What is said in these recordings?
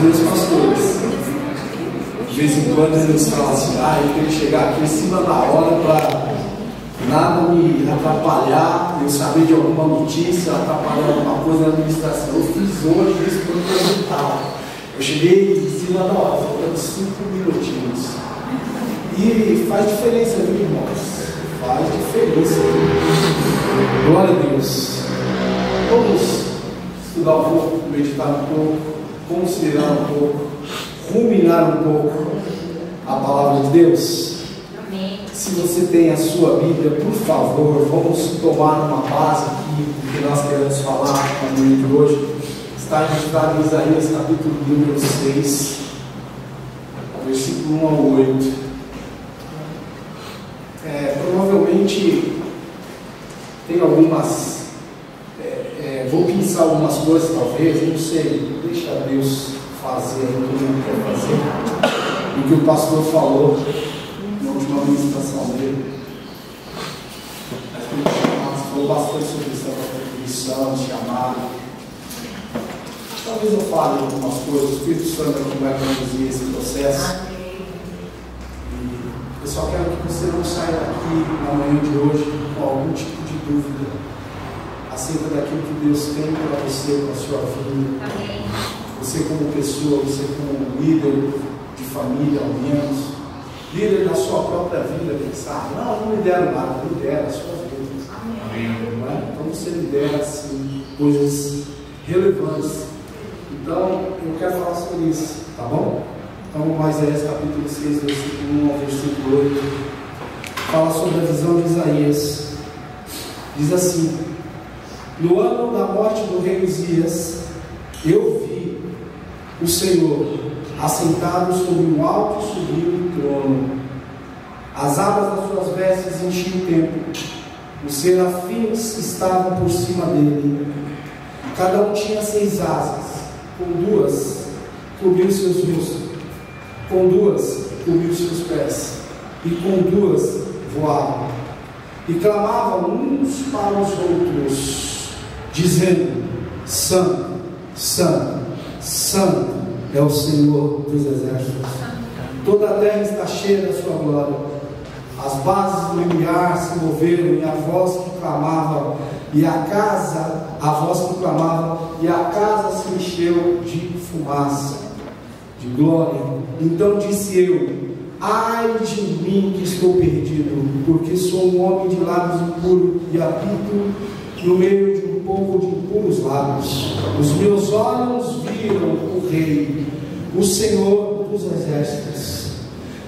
meus pastores, de vez em quando eles falam assim: eu tenho que chegar aqui em cima da hora para nada me atrapalhar, eu saber de alguma notícia, atrapalhar alguma coisa na administração. Eu fiz hoje isso para o resultado. Eu cheguei em cima da hora, faltando 5 minutinhos. E faz diferença, viu, irmãos? Faz diferença. Glória a Deus. Vamos estudar um pouco, meditar um pouco, considerar um pouco, ruminar um pouco a palavra de Deus. Amém. Se você tem a sua Bíblia, por favor, vamos tomar uma base aqui do que nós queremos falar no momento de hoje. Está registrado em Isaías capítulo número 6, versículo 1 ao 8. Provavelmente tem algumas, vou pensar algumas coisas talvez, não sei, deixa Deus fazer o que Ele quer fazer, o que o pastor falou na última ministração dele. Mas falou bastante sobre isso, missão, chamado. Talvez eu fale algumas coisas, o Espírito Santo aqui vai conduzir esse processo. Eu só quero que você não saia daqui na manhã de hoje com algum tipo de dúvida acerca daquilo que Deus tem para você, para a sua vida. Amém. Você como pessoa, você como líder de família, ao menos, líder da sua própria vida, quem sabe? Não lidera nada, lidera a sua vida. Amém. Não é? Então você lidera assim, coisas relevantes. Então eu quero falar sobre isso, tá bom? Então, Isaías capítulo 6, versículo 1 ao versículo 8, fala sobre a visão de Isaías. Diz assim: no ano da morte do rei Uzias, eu vi o Senhor assentado sobre um alto e sublime trono. As abas das suas vestes enchiam o templo. Os serafins estavam por cima dele. Cada um tinha 6 asas, com 2 cobriu seus rostos, com 2 cobriu seus pés, e com 2 voavam, e clamavam uns para os outros, dizendo: Santo, Santo, Santo é o Senhor dos exércitos. Toda a terra está cheia da sua glória. As bases do limiar se moveram, e a voz que clamava, e a voz que clamava, e a casa se encheu de fumaça, de glória. Então disse eu: ai de mim que estou perdido, porque sou um homem de lábios impuros e habito no meio de um povo de impuros lábios. Os meus olhos viram o Rei, o Senhor dos exércitos.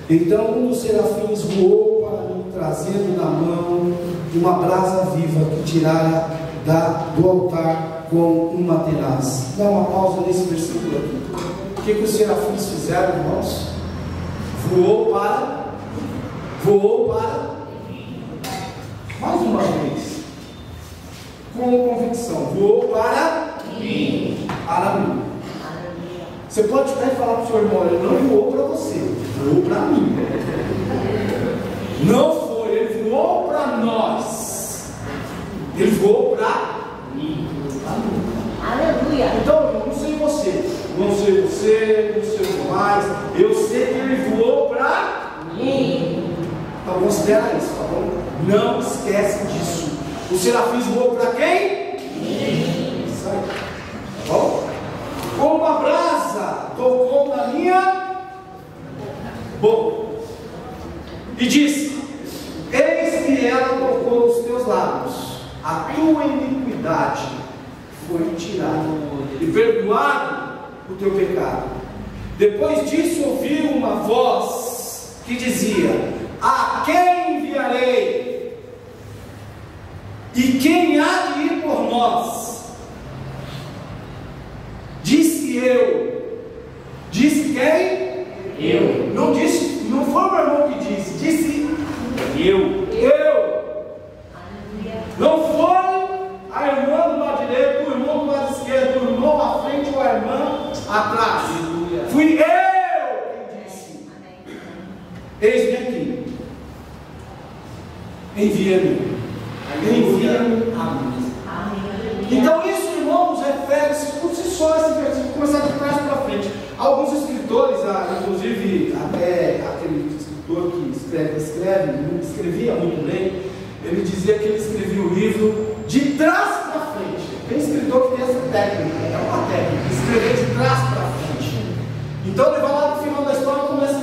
Então um dos serafins voou para mim, trazendo na mão uma brasa viva que tirara do altar com uma tenaz. Dá uma pausa nesse versículo aqui. O que os serafins fizeram, irmãos? Voou para, mais uma vez, com convicção, voou para mim. Você pode estar e falar para o seu irmão: ele não voou para você, voou para mim. Não foi, ele voou para nós, ele voou para mim. Aleluia. Então, não sei você, não sei mais, eu sei que ele voou para mim. Então considera isso, tá bom? Não esquece disso. O serafins voou para quem? Mim. Isso aí. Tá bom? Como uma brasa tocou na minha boca e disse: eis que ela tocou os teus lábios, a tua iniquidade foi tirada e perdoado o teu pecado. Depois disso ouvi uma voz que dizia: a quem enviarei? E quem há de ir por nós? Disse eu. Disse quem? Eu. Não disse, não foi o meu irmão que disse, disse eu. Não foi a irmã do lado direito, o irmão do lado esquerdo, o irmão à frente ou a irmã atrás. Fui eu quem disse: eis-me aqui, envia-me a mim. Então isso, irmãos, refere-se por si só esse versículo, começar de trás para frente, Alguns escritores, inclusive até aquele escritor que escrevia muito bem, ele dizia que ele escrevia o livro de trás para frente. Tem escritor que tem essa técnica, é uma técnica, escrever de trás para frente. Então ele vai lá no final da história e começa a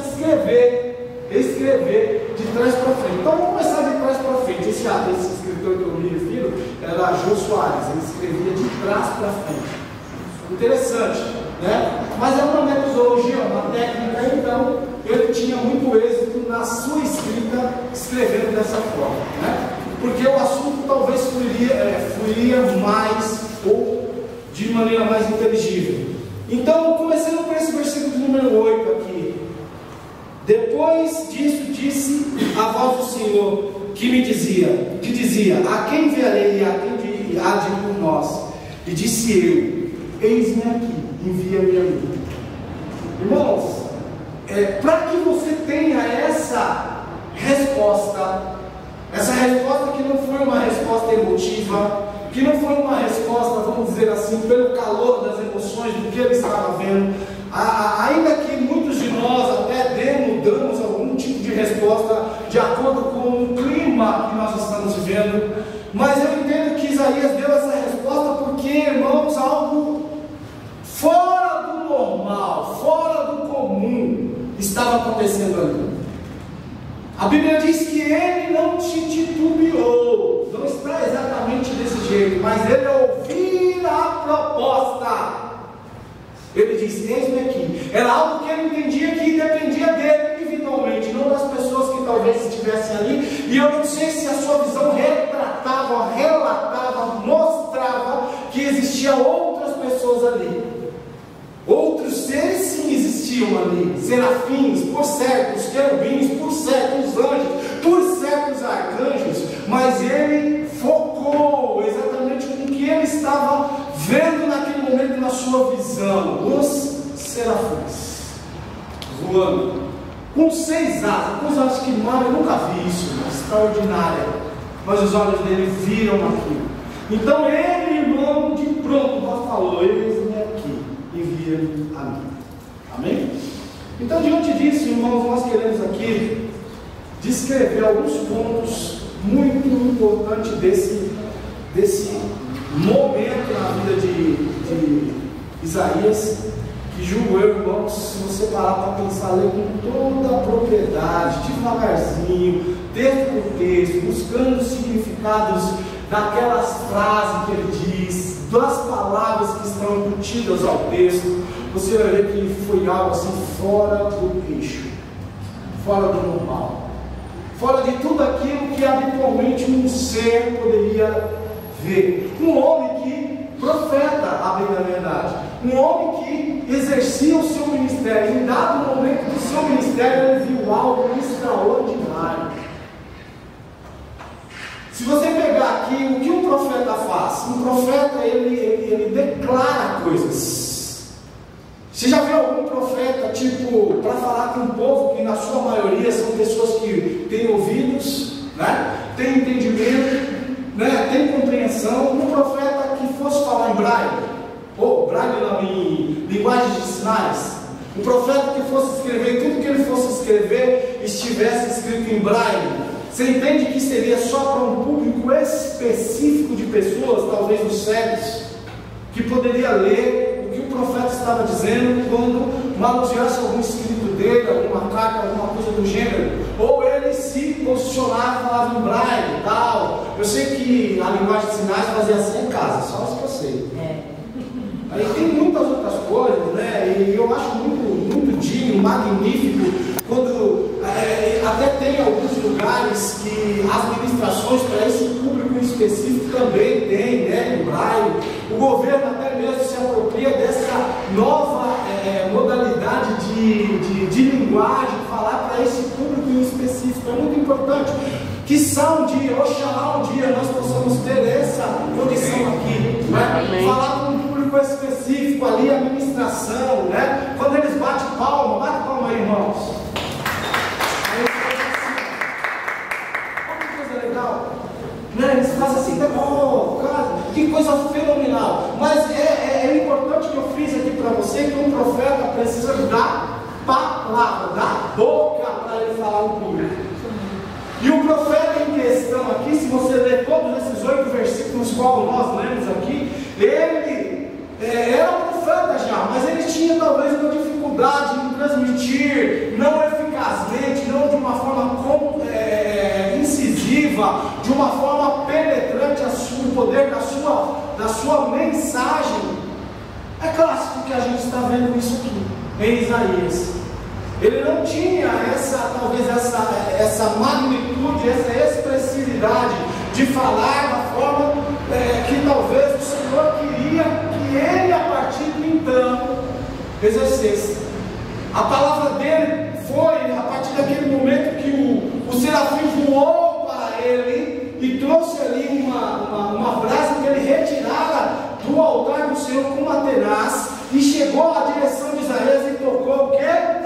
escrever de trás para frente. Então vamos começar de trás para frente. Esse escritor que eu me refiro era Jô Soares, ele escrevia de trás para frente. Interessante, né? Mas é uma metodologia, uma técnica, então ele tinha muito êxito na sua escrita, escrevendo dessa forma, né? Porque o assunto talvez fluiria mais ou de maneira mais inteligível. Então, começando por esse versículo número 8 aqui. Depois disso disse a voz do Senhor que dizia, a quem enviarei e a quem há de ir por nós? E disse eu, eis-me aqui, envia-me a mim. Irmãos, para que você tenha essa resposta que não foi uma resposta emotiva, que não foi uma resposta, vamos dizer assim, pelo calor das emoções do que ele estava vendo, ainda que muitos de nós até damos algum tipo de resposta de acordo com o clima que nós estamos vivendo, mas eu entendo que Isaías deu essa resposta porque, irmãos, algo fora do normal, fora do comum estava acontecendo ali. A Bíblia diz que ele não titubeou, não está exatamente desse jeito, mas ele ouviu a proposta. Ele disse, eis-me aqui. Era algo que ele entendia que dependia dele individualmente, não das pessoas que talvez estivessem ali. E eu não sei se a sua visão relatava, mostrava que existiam outras pessoas ali. Outros seres sim existiam ali, serafins, por certos querubins, por certos anjos, por certos arcanjos, mas ele focou exatamente com o que ele estava vendo naquele momento na sua visão, os serafins voando, com 6 asas, coisa acho que eu nunca vi isso, extraordinária, mas os olhos dele viram aquilo. Então ele, irmão, de pronto, falou, eis-me aqui, envia-me a mim. Amém? Então, diante disso, irmãos, nós queremos aqui descrever alguns pontos muito importantes desse momento na vida de Isaías, que julgo eu, irmãos, se você parar para pensar, ler com toda a propriedade, devagarzinho, texto por texto, buscando os significados daquelas frases que ele diz, das palavras que estão embutidas ao texto, você vai ver que foi algo assim fora do eixo, fora do normal, fora de tudo aquilo que habitualmente um ser poderia ver. Um homem que profeta, a bem da verdade, um homem que exercia o seu ministério. Em dado momento do seu ministério, ele viu algo extraordinário. Se você pegar aqui, o que um profeta faz? Um profeta, ele declara coisas. Você já viu algum profeta, tipo, para falar com o povo, que na sua maioria são pessoas que têm ouvidos, né? Têm entendimento, né? Têm compreensão? Um profeta que fosse falar em braille, ou braille não, em linguagem de sinais. Um profeta que fosse escrever, tudo que ele fosse escrever, estivesse escrito em braille. Você entende que seria só para um público específico de pessoas, talvez os cegos, que poderia ler o que o profeta estava dizendo quando manuseasse algum escrito dele, alguma carta, alguma coisa do gênero, ou ele se posicionava e falava em braille e tal. Eu sei que a linguagem de sinais fazia assim em casa, só se eu sei. Aí tem muitas outras coisas, né? E eu acho muito digno, magnífico, quando até tem alguns lugares que as ministrações para esse público em específico também tem, né? Em braille. O governo até mesmo se apropria dessa nova modalidade de linguagem, falar para esse público em específico. É muito importante. Quiçá um dia, oxalá um dia, nós possamos ter essa condição aqui, né? Falar com um público específico ali, a ministração, né? Quando eles batem palma aí, irmãos. Olha que coisa legal, né? Eles fazem assim, cara, que coisa fenomenal. Mas é importante que eu frise aqui para você que um profeta precisa palavra, da boca para ele falar o público. E o profeta em questão aqui, se você ler todos esses 8 versículos qual nós lemos aqui, ele era um profeta já, mas ele tinha talvez uma dificuldade em transmitir, não eficazmente, não de uma forma incisiva, de uma forma penetrante o poder da sua mensagem. É clássico que a gente está vendo isso aqui em Isaías. Ele não tinha talvez essa magnitude, essa expressividade de falar da forma que talvez o Senhor queria que ele, a partir de então, exercesse. A palavra dele foi, a partir daquele momento que o serafim voou para ele e trouxe ali uma brasa que ele retirara do altar do Senhor com uma tenaz, e chegou à direção de Isaías e tocou o quê?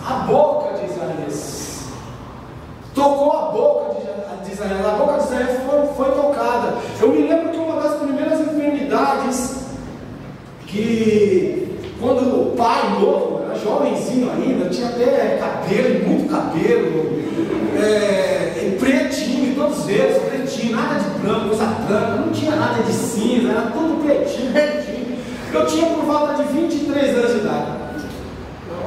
A boca de Isaías. Tocou a boca de Isaías. A boca de Isaías foi tocada. Eu me lembro que uma das primeiras enfermidades que, quando o pai novo, era jovenzinho ainda, tinha até cabelo, muito cabelo, pretinho, todos eles, pretinho, nada de branco, coisa branca, não tinha nada de cinza, era tudo pretinho, pretinho. Eu tinha por volta de 23 anos de idade,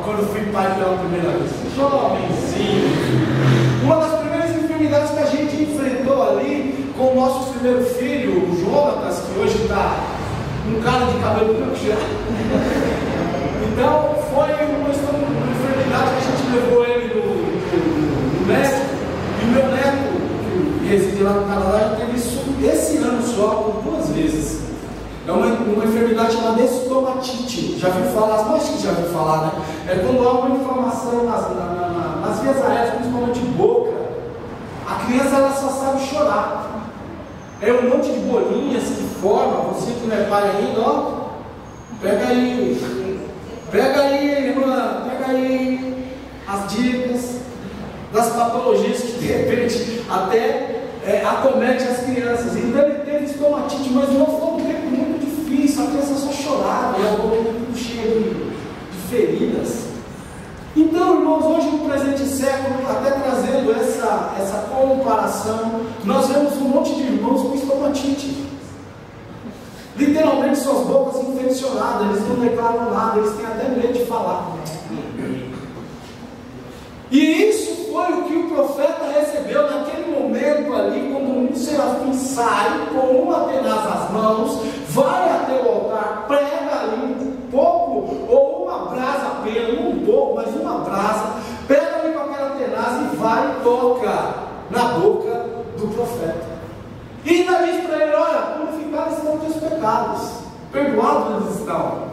quando fui pai pela primeira vez, jovenzinho. Uma das primeiras enfermidades que a gente enfrentou ali com o nosso primeiro filho, o Jonatas, que hoje está um cara de cabelo branco já. Então foi uma enfermidade que a gente levou ele no médico, e o meu neto, que reside lá no Canadá, já teve isso esse ano só, por 2 vezes. É uma enfermidade chamada estomatite. Já viu falar? Não acho que já viu falar, né? É quando há uma inflamação nas vias aéreas, principalmente boca. A criança ela só sabe chorar. É um monte de bolinhas que forma. Você que não é pai ainda, ó. Pega aí, irmã. Pega aí as dicas das patologias que de repente até acomete as crianças. Então ele teve estomatite, mas não foi um tempo muito difícil. A criança só chorava e a boca muito cheia de feridas. Então, irmãos, hoje no presente século, até trazendo essa comparação, nós vemos um monte de irmãos com estomatite. Literalmente suas bocas infeccionadas, eles não declaram nada, eles têm até medo de falar. E isso foi o que o profeta recebeu naquele momento ali, quando um serafim sai com uma tenaz nas mãos, vai até o altar, prega ali um pouco, ou uma brasa apenas, não um pouco, mas uma brasa, pega ali com aquela tenaz e vai e toca na boca do profeta. E ainda diz para ele: olha, purificados estão os teus pecados, perdoados eles estão.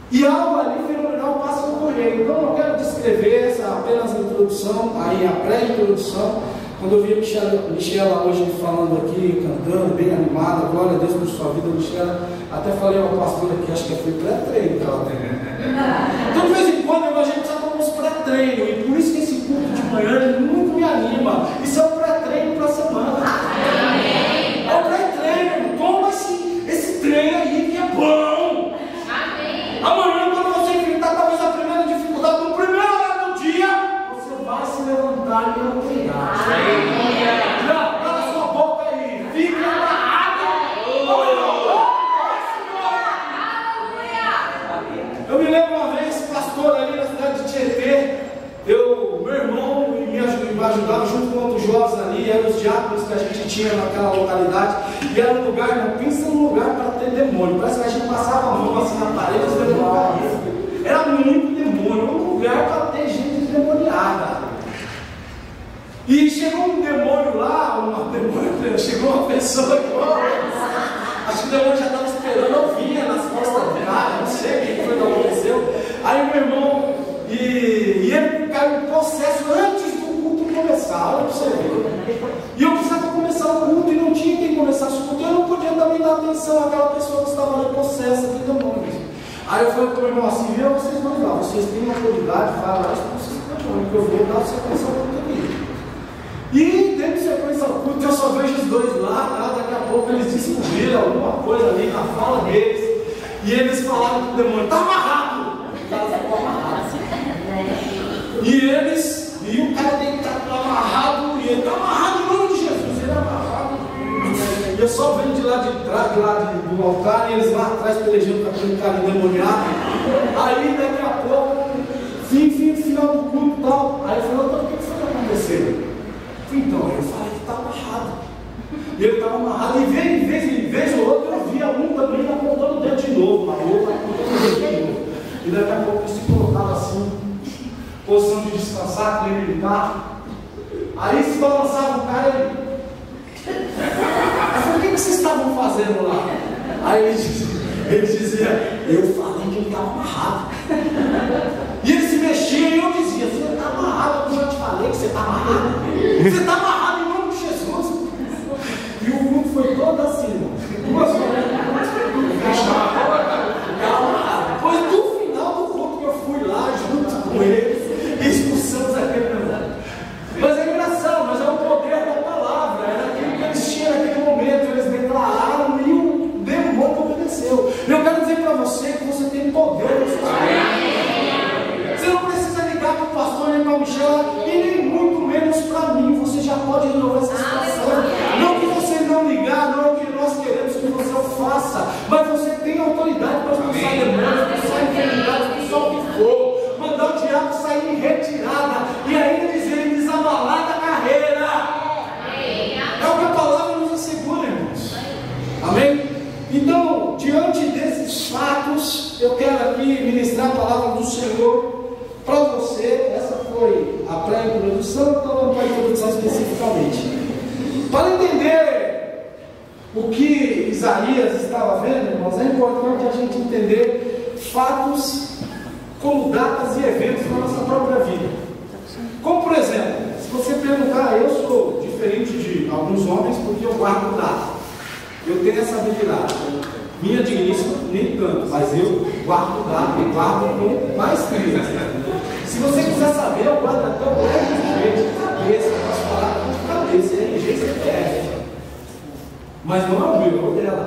E algo ali fenomenal passa a ocorrer. Então eu quero descrever apenas a introdução, aí a pré-introdução. Quando eu vi a Michela hoje falando aqui, cantando, bem animada, glória a Deus por sua vida, Michela, até falei ao pastor aqui, acho que foi pré-treino que ela tem. Então de vez em quando a gente precisa tomar uns pré-treino, e por isso que esse culto de manhã ele muito me anima. Isso é um pré-treino para a semana. É um pré-treino, toma esse treino aí que é bom. Amanhã, quando você enfrentar talvez a primeira dificuldade, no primeiro hora do dia, você vai se levantar e alegrar. Já, cala sua boca aí, fica amarrado. Eu me lembro uma vez, pastor ali na cidade de Tietê, meu irmão me ajudava junto com outros jovens ali, eram os diáconos que a gente tinha naquela localidade, e era um lugar, não pensa num lugar para ter demônio, parece que a gente passava a mão assim na parede e os demônios caíam. Era muito demônio, um lugar para ter gente endemoniada. E chegou um demônio lá, chegou uma pessoa igual, acho que o demônio já estava esperando, eu vinha nas costas do cara, não sei o que foi que aconteceu. Aí meu irmão, e ele caiu em processo antes do culto começar, olha para você ver. E eu precisava começar o culto e não tinha quem começasse o culto, eu não podia também dar atenção àquela pessoa que estava em processo de demônios. Aí eu falei para o meu irmão assim: viu, vocês vão lá, vocês têm autoridade, vai lá, vocês demônios, que eu vou dar sequência ao culto aqui. E dentro de sequência ao culto, eu só vejo os dois lá, daqui a pouco eles descobriram alguma coisa ali na fala deles, e eles falaram para o demônio: está amarrado! E o cara deitado amarrado, e ele está amarrado em nome de Jesus, ele é amarrado. E eu só venho de lá de trás, do altar, e eles lá atrás pelejando com aquele cara endemoniado. Aí daqui a pouco, final do culto e tal. Aí ele falou, então o que foi que aconteceu? Então, eu falei que estava amarrado. E ele estava amarrado, e vez ou outra eu via um também apontando o dedo de novo, mas outro apontando o dedo de novo. E daqui a pouco ele se colocava assim, posição de descansar, querer militar. Aí se balançava o cara e ele. Eu falei, o que vocês estavam fazendo lá? Aí ele dizia, eu falei que ele estava amarrado. E ele se mexia e eu dizia, você está amarrado, como eu te falei que você está amarrado. Você está amarrado em nome de Jesus. E o culto foi todo assim, irmão. 2 horas. Depois do final do culto que eu fui lá junto com eles, expulsamos aquele negócio. Mas é engraçado, mas é o poder da palavra. Era aquilo que eles tinham naquele momento. Eles declararam e o demônio obedeceu. Eu quero dizer para você que você tem poder na sua vida. Você não precisa ligar para o pastor nem para o Michel, e nem muito menos para mim. Você já pode resolver essa situação. Não que você não ligar, não é o que nós queremos que você o faça, mas você tem autoridade para expulsar demônios, expulsar enfermidades, expulsar o que for, mandar o diabo sair em retirada e ainda dizer desabalar da carreira. É o que a palavra nos assegura, irmãos. Amém? Então, diante desses fatos, eu quero aqui ministrar a palavra do Senhor para você. Essa foi a pré-introdução, então vamos para a introdução especificamente. Para entender o que Isaías estava vendo, irmãos, é importante a gente entender fatos como datas e eventos na nossa própria vida. Como, por exemplo, se você perguntar, eu sou diferente de alguns homens porque eu guardo data. Eu tenho essa habilidade. Minha digníssima, nem tanto, mas eu guardo data e guardo com mais crise. Se você quiser saber, eu guardo até o RG de cabeça, eu posso falar de cabeça, RG e CPF. Mas não é o meu, é o dela.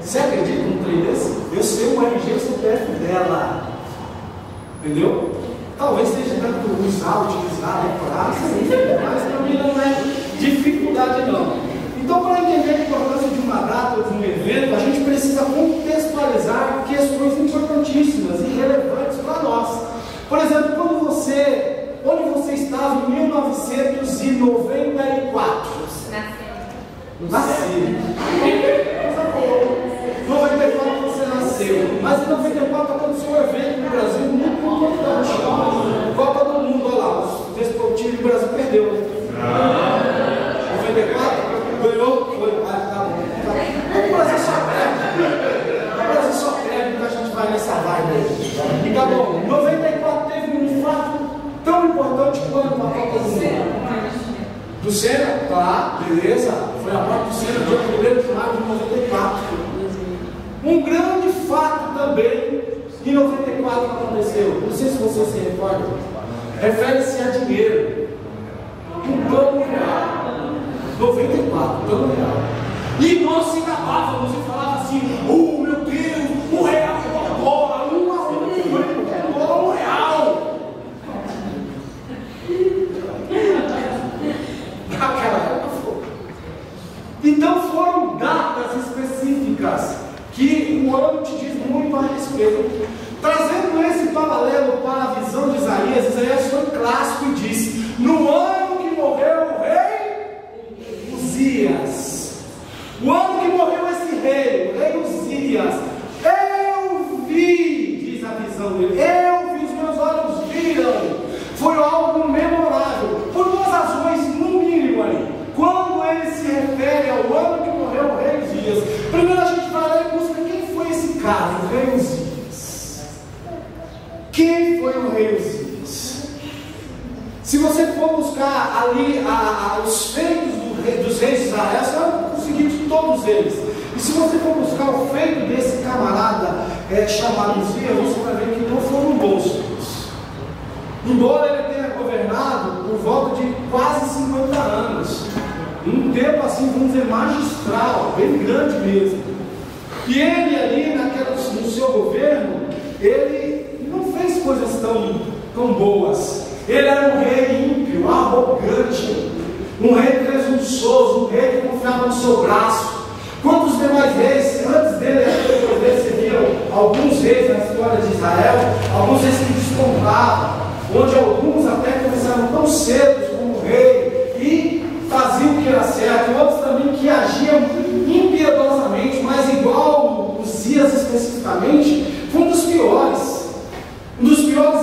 Você acredita num trem desse? Eu sei o RG e o CPF dela. Entendeu? Talvez seja tanto usar, utilizar, decorar, mas para mim não é dificuldade não. Então, para entender a importância de uma data ou de um evento, a gente precisa contextualizar questões importantíssimas e relevantes para nós. Por exemplo, onde você estava em 1994? Nasci. 94 você nasceu. Mas em 94 aconteceu um evento no Brasil muito importante. Copa do Mundo, olha lá. O Desportivo do Brasil perdeu. 94? Ganhou? Foi. Tá bom. O Brasil só perde, então a gente vai nessa vibe aí. E tá bom. 94 teve um fato tão importante quanto a Copa do Mundo. Do Senna? Tá, beleza. Foi a morte do Senna, dia 1º de maio de 94. Um grande fato também em 94 aconteceu. Não sei se você se recorda. Refere-se a dinheiro. Um plano real. 94, plano real. E nós se gabávamos e falávamos assim: oh meu Deus, o real agora, 1 a 1, agora o real. Naquela época foi. Então foram datas específicas que o ano te diz muito a respeito. Trazendo esse paralelo para a visão de Isaías, Isaías foi clássico e disse: no ano que morreu o rei Uzias, o ano que morreu esse rei, o rei Uzias, eu vi, diz a visão dele, eu vi, os meus olhos viram. Foi algo memorável, por 2 razões, no mínimo aí. Quando ele se refere ao ano que morreu o rei Uzias, primeiro a gente vai lá e busca quem foi esse cara, o rei Uzias. Quem foi o rei Uzias? Se você for buscar ali os feitos dos reis de Israel, você vai conseguir de todos eles. E se você for buscar o feito desse camarada chamado Uzias, você vai ver que não foram bons. Embora ele tenha governado por volta de quase 50 anos, um tempo assim, vamos dizer, magistral, bem grande mesmo. E ele ali, no seu governo, ele não fez coisas tão tão boas. Ele era um rei ímpio, arrogante, um rei presunçoso, um rei que confiava no seu braço. Quantos demais reis, antes dele e depois dele, você viram alguns reis na história de Israel, alguns reis que despontavam, onde alguns até começaram tão cedo como rei e faziam o que era certo, e outros também que agiam impiedosamente, mas igual Uzias especificamente, foi um dos piores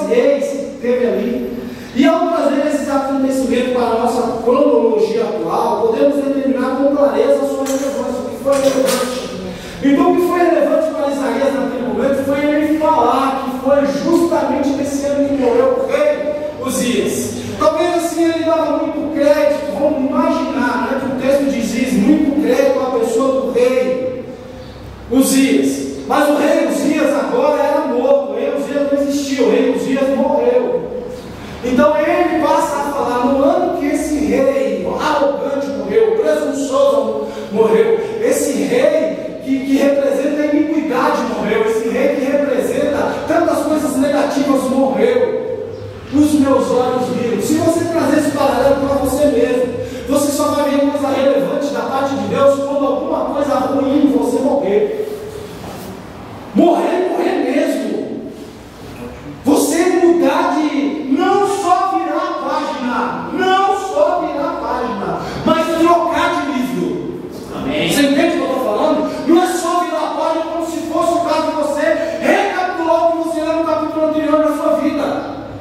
reis que teve ali. E ao trazer esses acontecimentos para a nossa cronologia atual, podemos determinar com clareza a sua relevância, o que foi relevante. Então, o que foi relevante para Isaías naquele momento foi ele falar que foi justamente nesse ano que morreu o rei Uzias. Talvez assim ele dava muito crédito, vamos imaginar, né, que o texto diz muito crédito à pessoa do rei Uzias. Mas o rei Uzias agora era morto, o rei Uzias não existia, o rei Uzias morreu. Então ele passa a falar, no ano que esse rei arrogante morreu, presunçoso morreu, esse rei que representa a iniquidade morreu, esse rei que representa tantas coisas negativas morreu. Os meus olhos viram. Se você trazer esse paralelo para você mesmo, você só vai ver coisa relevante da parte de Deus quando alguma coisa ruim em você morrer. Morrer mesmo. Você mudar de não só virar a página, mas trocar de livro. Amém. Você entende o que eu estou falando? Não é só virar a página como se fosse o caso de você recapitular o que você leu no capítulo anterior da sua vida.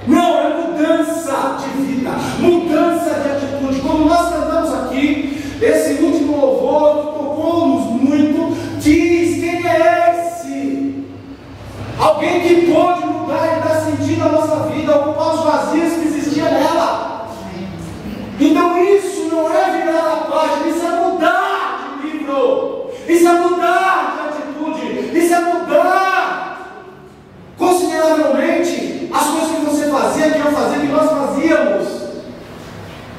Não, é mudança de vida, mudança de atitude. Quando nós cantamos aqui, esse último louvor que tocou-nos muito, diz: quem é esse? Alguém que pode mudar e dar sentido à nossa vida, ocupar os vazios que existiam nela. Então isso não é virar a página, isso é mudar de livro, isso é mudar de atitude, isso é mudar consideravelmente as coisas que você fazia, que eu fazia, que nós fazíamos.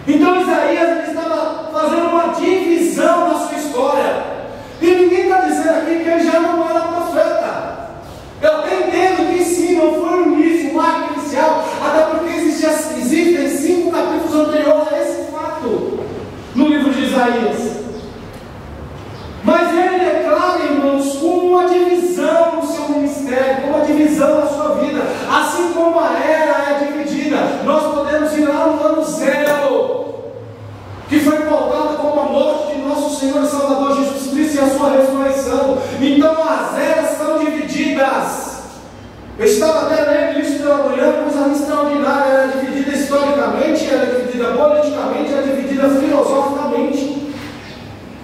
Então Isaías ele estava fazendo uma divisão na sua história, e ninguém está dizendo aqui que ele já não era profeta. Eu até entendo que sim, não foi o início, o marco inicial, até porque existem 5 capítulos anteriores a esse fato no livro de Isaías. Mas ele declara, irmãos, com uma divisão no seu ministério, com uma divisão na sua vida, assim como a era é dividida. Nós podemos ir lá no ano 0, que foi pautada como a morte de nosso Senhor e Salvador Jesus Cristo e a sua ressurreição. Então as eras são divididas. Eu estava até lendo isso pela manhã, coisa extraordinária. Era dividida historicamente, era dividida politicamente, era dividida filosoficamente.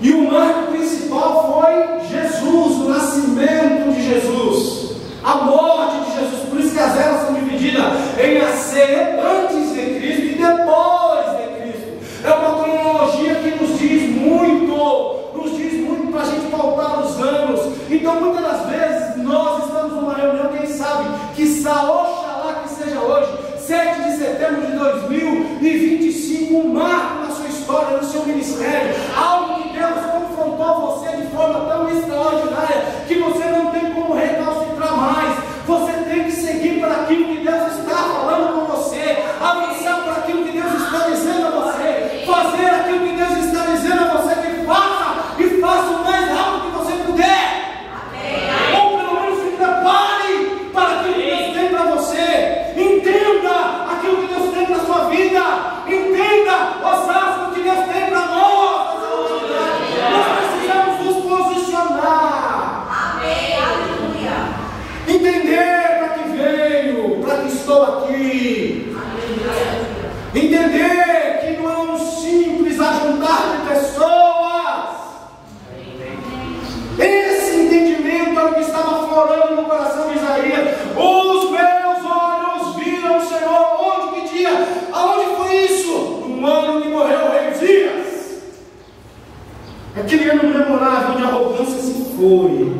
E o marco principal foi Jesus, o nascimento de Jesus, a morte de Jesus. Por isso que as eras são divididas em nascer antes de Cristo e depois de Cristo. É uma cronologia que nos diz muito para a gente pautar os anos. Então muitas das vezes nós estamos numa reunião, quem sabe, oxalá que seja hoje, 7 de setembro de 2025, um marco na sua história, no seu ministério, algo que Deus confrontou você de forma tão extraordinária, que você não tem como recalcitrar mais. Você tem que seguir para aquilo que Deus está falando com você, avançar para aquilo que Deus está dizendo a você, fazer aquilo que Deus está dizendo a você que faça, e faça o mais rápido que você puder. Amém. Ou pelo menos se prepare para aquilo que Deus tem para você. Entenda aquilo que Deus tem para a sua vida. Entenda os assuntos que Deus tem para nós. Nós precisamos nos posicionar. Amém. Aleluia. Entender para que veio, para que estou aqui. Aleluia. Entender que não é um simples ajuntar de pessoas. Esse entendimento é o que estava florando no coração de Isaías. Os meus olhos viram o Senhor. Onde? Que dia? Aonde foi isso? No ano que morreu o rei Uzias. Aquele ano memorável de arrogância se foi.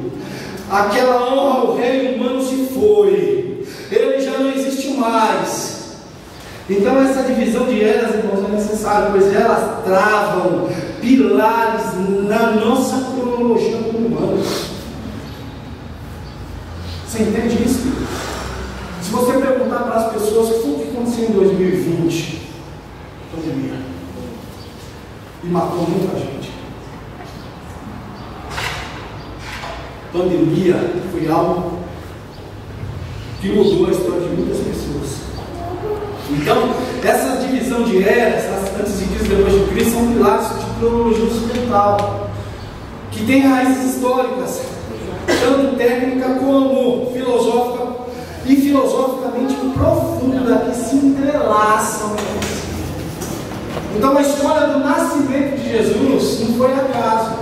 Aquela honra ao rei humano se foi. Ele já não existe mais. Então essa divisão de eras, irmãos, é necessária, pois elas travam pilares na nossa cronologia como humanos. Você entende isso? Se você perguntar para as pessoas o que aconteceu em 2020, pandemia, e matou muita gente. Pandemia foi algo que mudou a história de muitas pessoas. Então, essa divisão de eras, antes de Cristo e depois de Cristo, são pilares de cronologia ocidental, que tem raízes históricas, tanto técnica como filosófica, e filosoficamente profunda, que se entrelaçam. Então, a história do nascimento de Jesus não foi acaso,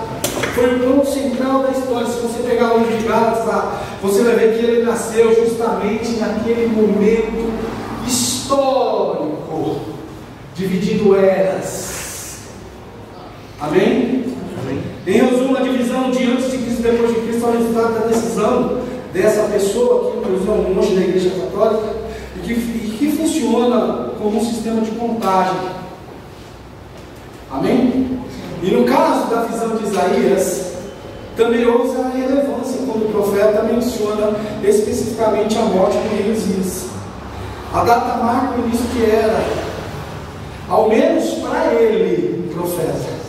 foi o ponto central da história. Se você pegar o livro de Gálatas, você vai ver que ele nasceu justamente naquele momento histórico, dividindo eras. Amém? Amém. Em resumo, a divisão de antes de Cristo e depois de Cristo é o resultado da decisão dessa pessoa, que inclusive é um monge da Igreja Católica, e que funciona como um sistema de contagem. Amém? E no caso da visão de Isaías, também houve a relevância quando o profeta menciona especificamente a morte do rei Uzias. A data marca o início que era, ao menos para ele, profeta.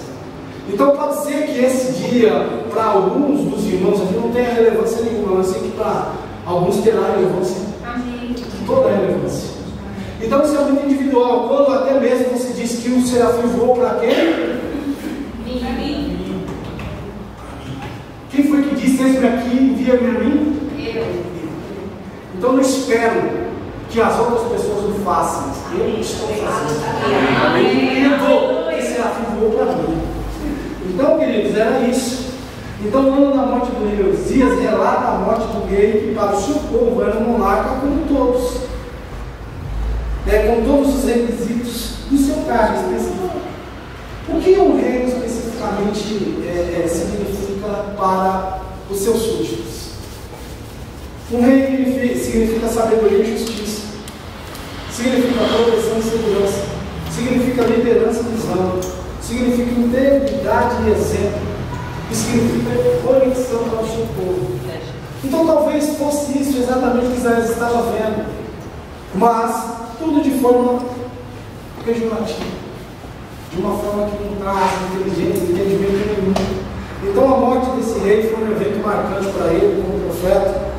Então pode ser que esse dia, para alguns dos irmãos aqui, não tenha relevância nenhuma. Eu sei que para alguns terá relevância. Amém. Toda a relevância. Então isso é muito individual. Quando até mesmo você diz que o serafim voou para quem? Mim. Quem foi que disse: eis-me aqui, envia-me a mim? Eu. Então não espero que as outras pessoas o façam. Eu estou fazendo. Amém. Esse serafim voou para mim. Então, queridos, era isso. Então, o ano da morte do rei Uzias relata a morte do rei, que para o seu povo era um monarca como todos, com todos os requisitos do seu cargo específico. O que um reino especificamente significa para os seus súditos? Um rei significa sabedoria e justiça, significa proteção e segurança, significa liderança e visão, significa integridade e exemplo, e significa conexão para o seu povo. Então talvez fosse isso exatamente que Isaías estava vendo, mas tudo de forma pejorativa, de uma forma que não traz inteligência, entendimento nenhum. Então a morte desse rei foi um evento marcante para ele como profeta,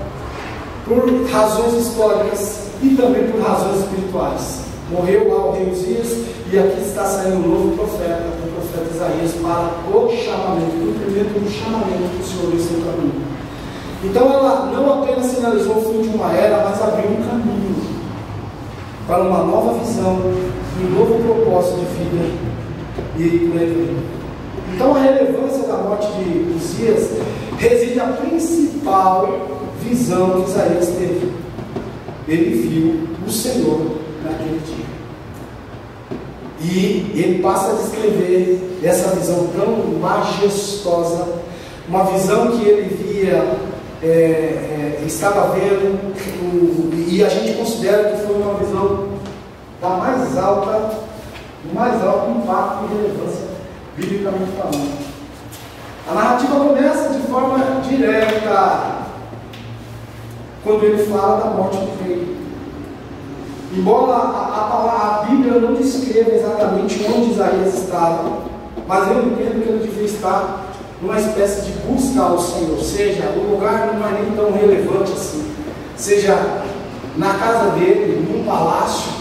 por razões históricas e também por razões espirituais. Morreu lá o rei Uzias, e aqui está saindo um novo profeta, o profeta Isaías, para o chamamento, o cumprimento do chamamento que o Senhor deu seu caminho. Então ela não apenas sinalizou o fim de uma era, mas abriu um caminho para uma nova visão, um novo propósito de vida e por aí. Então a relevância da morte de Uzias reside na principal visão que Isaías teve. Ele viu o Senhor naquele dia. E ele passa a descrever essa visão tão majestosa, uma visão que ele via, estava vendo, e a gente considera que foi uma visão da mais alta, do mais alto impacto e relevância, biblicamente falando. A narrativa começa de forma direta, quando ele fala da morte do rei. Embora a Bíblia não descreva exatamente onde Isaías estava, mas eu entendo que ele devia estar numa espécie de busca ao Senhor, ou seja, o lugar não é nem tão relevante assim, seja na casa dele, num palácio,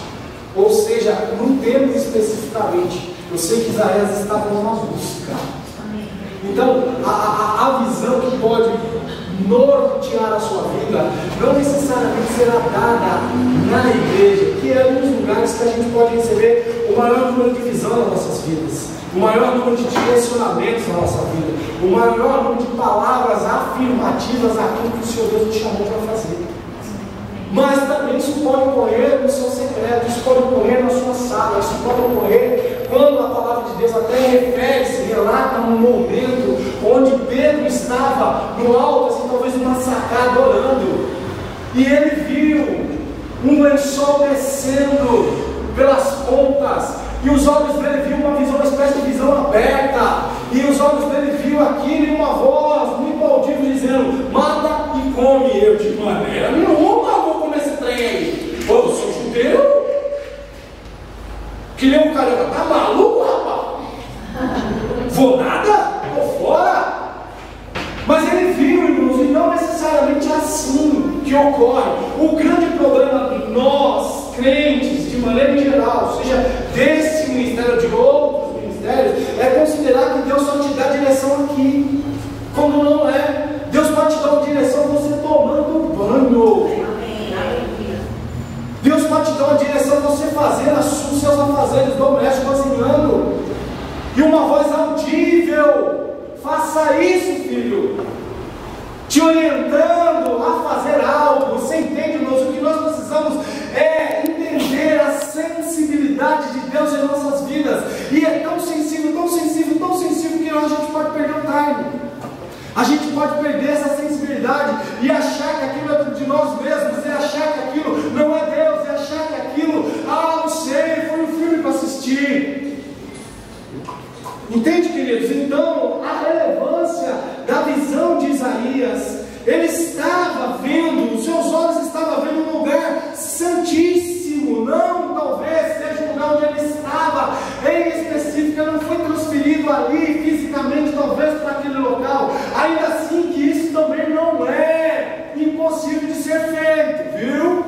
ou seja, num templo especificamente. Eu sei que Isaías estava numa busca. Então, a visão que pode nortear a sua vida não necessariamente será dada na igreja, que é um dos lugares que a gente pode receber o maior número de visão nas nossas vidas, o maior número de direcionamentos na nossa vida, o maior número de palavras afirmativas àquilo que o Senhor Deus nos chamou para fazer. Mas também isso pode ocorrer no seu secreto, isso pode ocorrer na sua sala, isso pode ocorrer quando a palavra de Deus até refere-se, relata um momento onde Pedro estava no alto, assim, talvez numa sacada orando, e ele viu um lençol descendo pelas pontas, e os olhos dele viam uma visão, uma espécie de visão aberta, e os olhos dele viam aquilo e uma voz muito audível dizendo: mata e come. Eu, de maneira nenhuma vou comer esse trem aí. assim que ocorre. O grande problema de nós, crentes, de maneira geral, seja desse ministério ou de outros ministérios, é considerar que Deus só te dá direção aqui, quando não é. Deus pode te dar uma direção você tomando banho. Deus pode te dar uma direção você fazendo os seus afazeres domésticos, cozinhando, e uma voz audível: faça isso, filho, te orientando a fazer algo. Você entende, irmãos? O que nós precisamos é entender a sensibilidade de Deus em nossas vidas. E é tão sensível, tão sensível, tão sensível, que a gente pode perder o time. A gente pode perder essa sensibilidade e achar que aquilo é de nós mesmos, é achar que aquilo não é Deus, é achar que aquilo, não sei, foi um filme para assistir. Entende, queridos? Então, a relevância da visão de Isaías, ele estava vendo, os seus olhos estavam vendo um lugar santíssimo. Não, talvez seja um lugar onde ele estava em específico, ele não foi transferido ali fisicamente, talvez para aquele local. Ainda assim, que isso também não é impossível de ser feito, viu?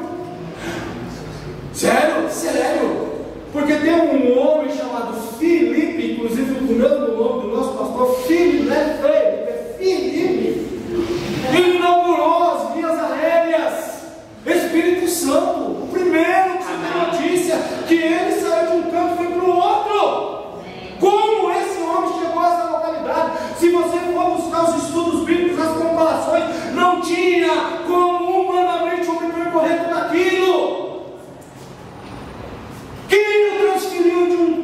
Sério? Sério? Porque tem um homem chamado Filipe, inclusive o mesmo nome do nosso pastor, Filipe, né? Filipe. Ele inaugurou as vias aéreas. Espírito Santo, o primeiro que se tem notícia que ele saiu de um canto e foi para o outro. Como esse homem chegou a essa localidade? Se você for buscar os estudos bíblicos, as comparações, não tinha como humanamente o homem percorrer tudo aquilo. Quem o transferiu de um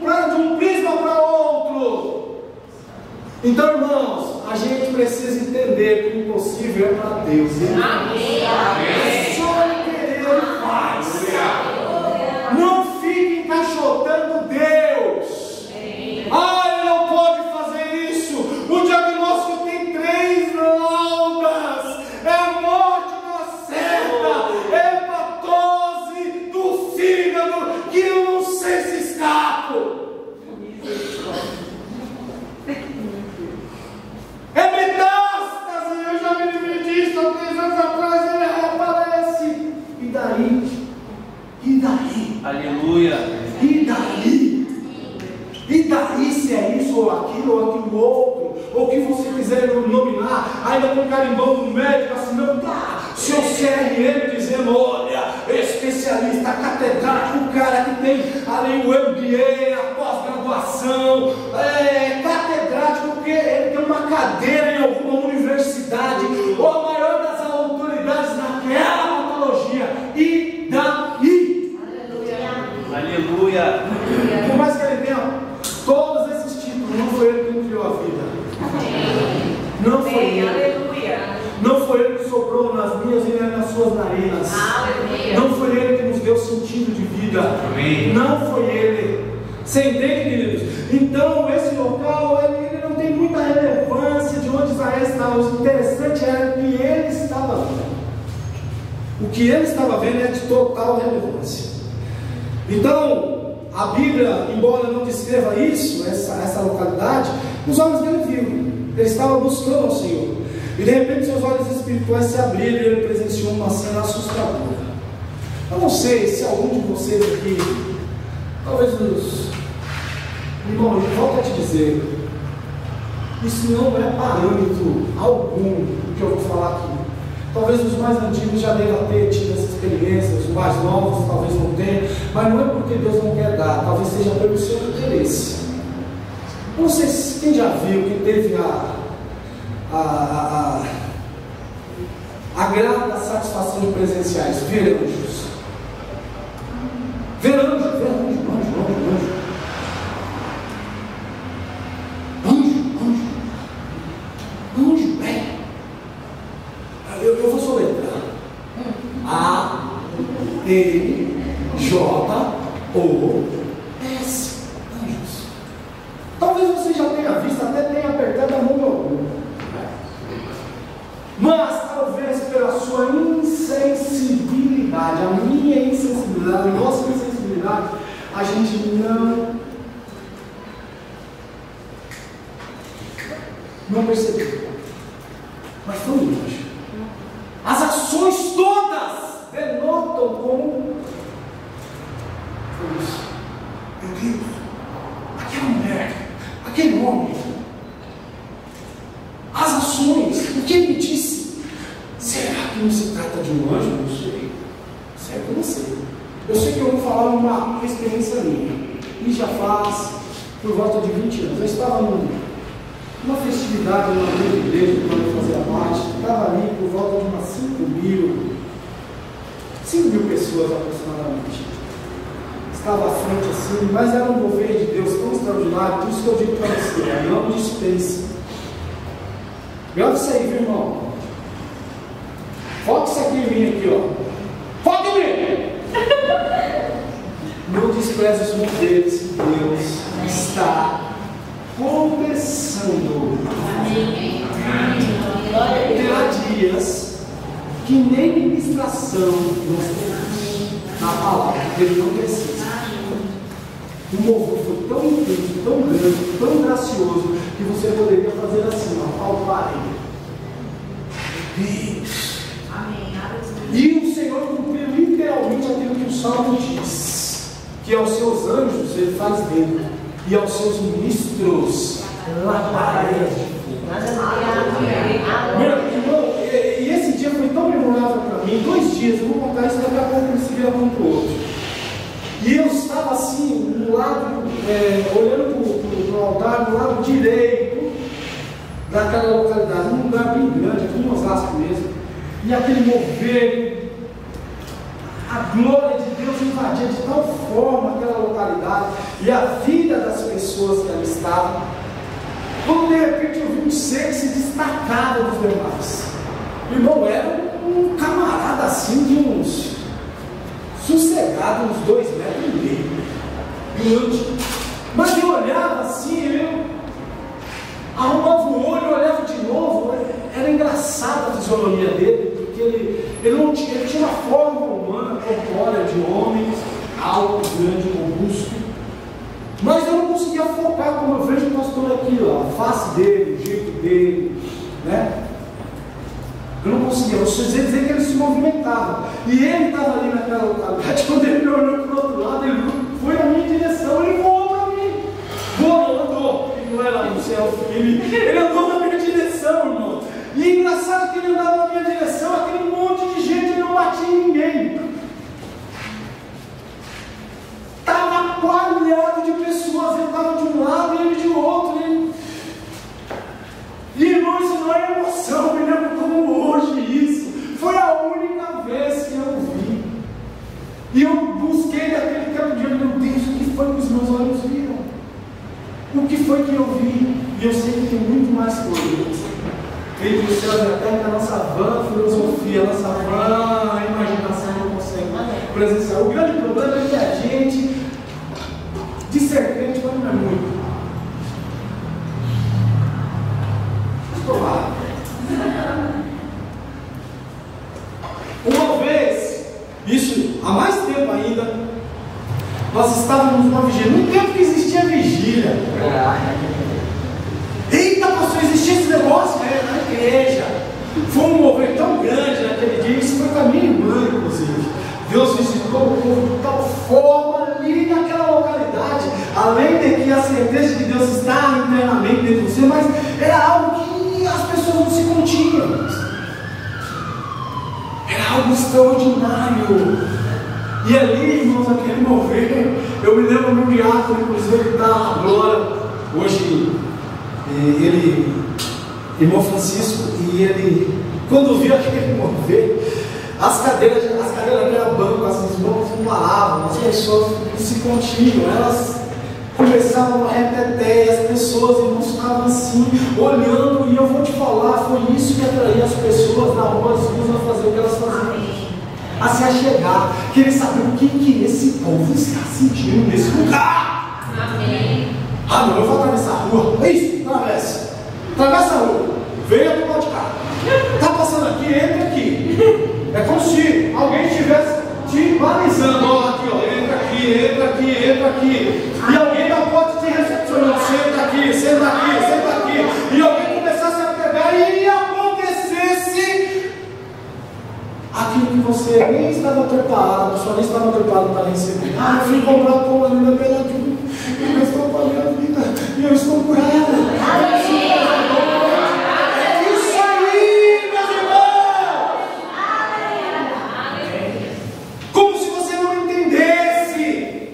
prisma para outro? Então, irmãos, a gente precisa entender que o impossível é para Deus. Amém. É só ele querer, ele faz. Não fique encaixotando Deus. Ele não pode fazer isso. O diagnóstico tem 3 laudas: é morte na certa, hepatose do fígado, que eu não sei se escapo. É metástase, eu já me livre disso há 3 anos atrás, ele reaparece. E daí? E daí? Aleluia. E daí? E daí se é isso ou aquilo outro, ou o que você quiser nominar, ainda com carimbão do médico assinando, seu CRM dizendo, olha, especialista, catedrático, o cara que tem ali o MBA, a pós-graduação, catedrático, porque ele tem uma cadeira em alguma universidade, ou a maior das autoridades naquela patologia. E daí? Aleluia. Por mais que ele tenha todos esses títulos, não foi ele que criou a vida. Não foi ele. Não foi ele que soprou nas minhas e nas suas narinas. Não foi ele que nos deu sentido de vida. Não foi ele. Você entende, queridos? Então, esse local, ele não tem muita relevância de onde Isaías estava. O interessante era que ele estava vendo. O que ele estava vendo é de total relevância. Então, a Bíblia, embora não descreva isso, essa localidade, os olhos dele viram. Ele estava buscando ao Senhor. E de repente seus olhos espirituais se abriram e ele presenciou uma cena assustadora. Eu não sei se algum de vocês aqui, talvez os irmãos, volto a te dizer, isso não é parâmetro algum do que eu vou falar aqui. Talvez os mais antigos já devam ter tido essa experiência, os mais novos talvez não tenham, mas não é porque Deus não quer dar, talvez seja pelo seu interesse. Eu não sei se quem já viu, quem teve a grata satisfação de presenciais, ver anjos. Ver anjo. Anjo, eu vou soletrar. A-E-J-O-S. Anjos. Talvez você já tenha visto, até tenha apertado a mão de algum. Mas talvez pela sua insensibilidade, a minha insensibilidade, a nossa insensibilidade, a gente não percebeu. Mas foi um anjo. As ações pois todas denotam como foi isso. Meu Deus, aquela mulher, aquele homem, as ações, o que ele me disse, será que não se trata de um anjo? Não sei. Certo, eu não sei. Eu sei que eu vou falar uma experiência minha. E já faz por volta de 20 anos. Eu estava numa festividade numa grande igreja, quando eu fazia parte. Estava ali por volta de umas 5 mil pessoas aproximadamente. Estava à frente assim, mas era um mover de Deus tão extraordinário. Por isso que eu digo para você, não dispense. Grava isso aí, meu irmão. Foca isso aqui em mim, aqui, ó. Foca em mim! Não despreze os moveres que Deus está começando. Terá dias que nem ministração nós temos na palavra, porque ele não precisa. O mover foi tão intenso, tão grande, tão gracioso, que você poderia fazer assim, ó, palpar ele. Deus. E o Senhor cumpriu literalmente aquilo que o Salmo diz, que aos seus anjos ele faz dentro, e aos seus ministros labaredas de fogo. Meu irmão, e esse dia foi tão memorável para mim, 2 dias, eu vou contar isso daqui a pouco, se vira um para o outro. E eu estava assim, no lado, olhando para o altar, no lado direito daquela localidade, um lugar bem grande, aqui em Osasco mesmo. E aquele mover, a glória de Deus invadia de tal forma aquela localidade e a vida das pessoas que ali estavam, quando de repente eu vi um ser que se destacava dos demais. Irmão, era um camarada assim de uns sossegado, uns 2,5 metros, grande. Mas eu olhava assim, eu arrumava o olho, olhava de novo. Era engraçada a fisionomia dele, porque ele tinha uma forma humana, corpórea de homem, alto, grande, robusto. Mas eu não conseguia focar como eu vejo o pastor aqui, ó, a face dele, o jeito dele, né? Eu não conseguia, eu só dizer que ele se movimentava. E ele estava ali naquela localidade, quando ele me olhou para o outro lado, ele foi na minha direção, ele voou para mim. Voou, andou, não era no céu, ele andou na minha direção, irmão. E é engraçado que ele andava na minha direção, aquele monte de gente, ele não batia em ninguém. Estava coalhado de pessoas, ele estava de um lado e ele de outro. E irmão, isso não é emoção, me lembro como hoje isso. Foi a única vez que eu vi. E eu busquei naquele tempo de meu Deus, o que foi que os meus olhos viram? O que foi que eu vi? E eu sei que tem muito mais coisas. Ele do céu e da terra, a nossa vã filosofia, a nossa vã imaginação não consegue presenciar. O grande problema é que a gente, de serpente, mas não é muito. Uma vez, isso há mais tempo ainda, nós estávamos numa vigília, no tempo que existia vigília. Eita, pastor, existia esse negócio, né? Na igreja. Foi um mover tão grande naquele dia, isso foi com a minha irmã, inclusive. Deus visitou o povo de tal forma ali naquela localidade, além de que a certeza de que Deus está internamente dentro de você, mas era algo que as pessoas não se continham. Era algo extraordinário. E ali, irmãos, aquele mover, eu me lembro do diácono, inclusive, ele está na glória, hoje, irmão Francisco, e ele, quando viu aquele mover, as cadeiras eram banco, as mãos não paravam, as pessoas se continham, elas começavam a repetir, as pessoas, irmãos, ficavam assim, olhando, e eu vou te falar, foi isso que atraía as pessoas na rua Jesus a fazer o que elas faziam, a se achegar, querer saber o que esse povo está sentindo nesse lugar. Amém. Ah, não, eu vou atravessar a rua. É isso, atravessa a rua, venha do lado de cá, está passando aqui, entra aqui. É como se alguém estivesse te balizando, ó, aqui, ó, entra aqui, e alguém não pode te recepcionar, senta aqui, e alguém começasse a pegar e acontecesse aquilo aquilo que você nem estava preparado, a pessoa nem estava preparada para receber. Eu fui comprar pão ali na beiradinha, eu estou com a minha vida, e eu estou curada. É isso aí, meus irmãos! Como se você não entendesse.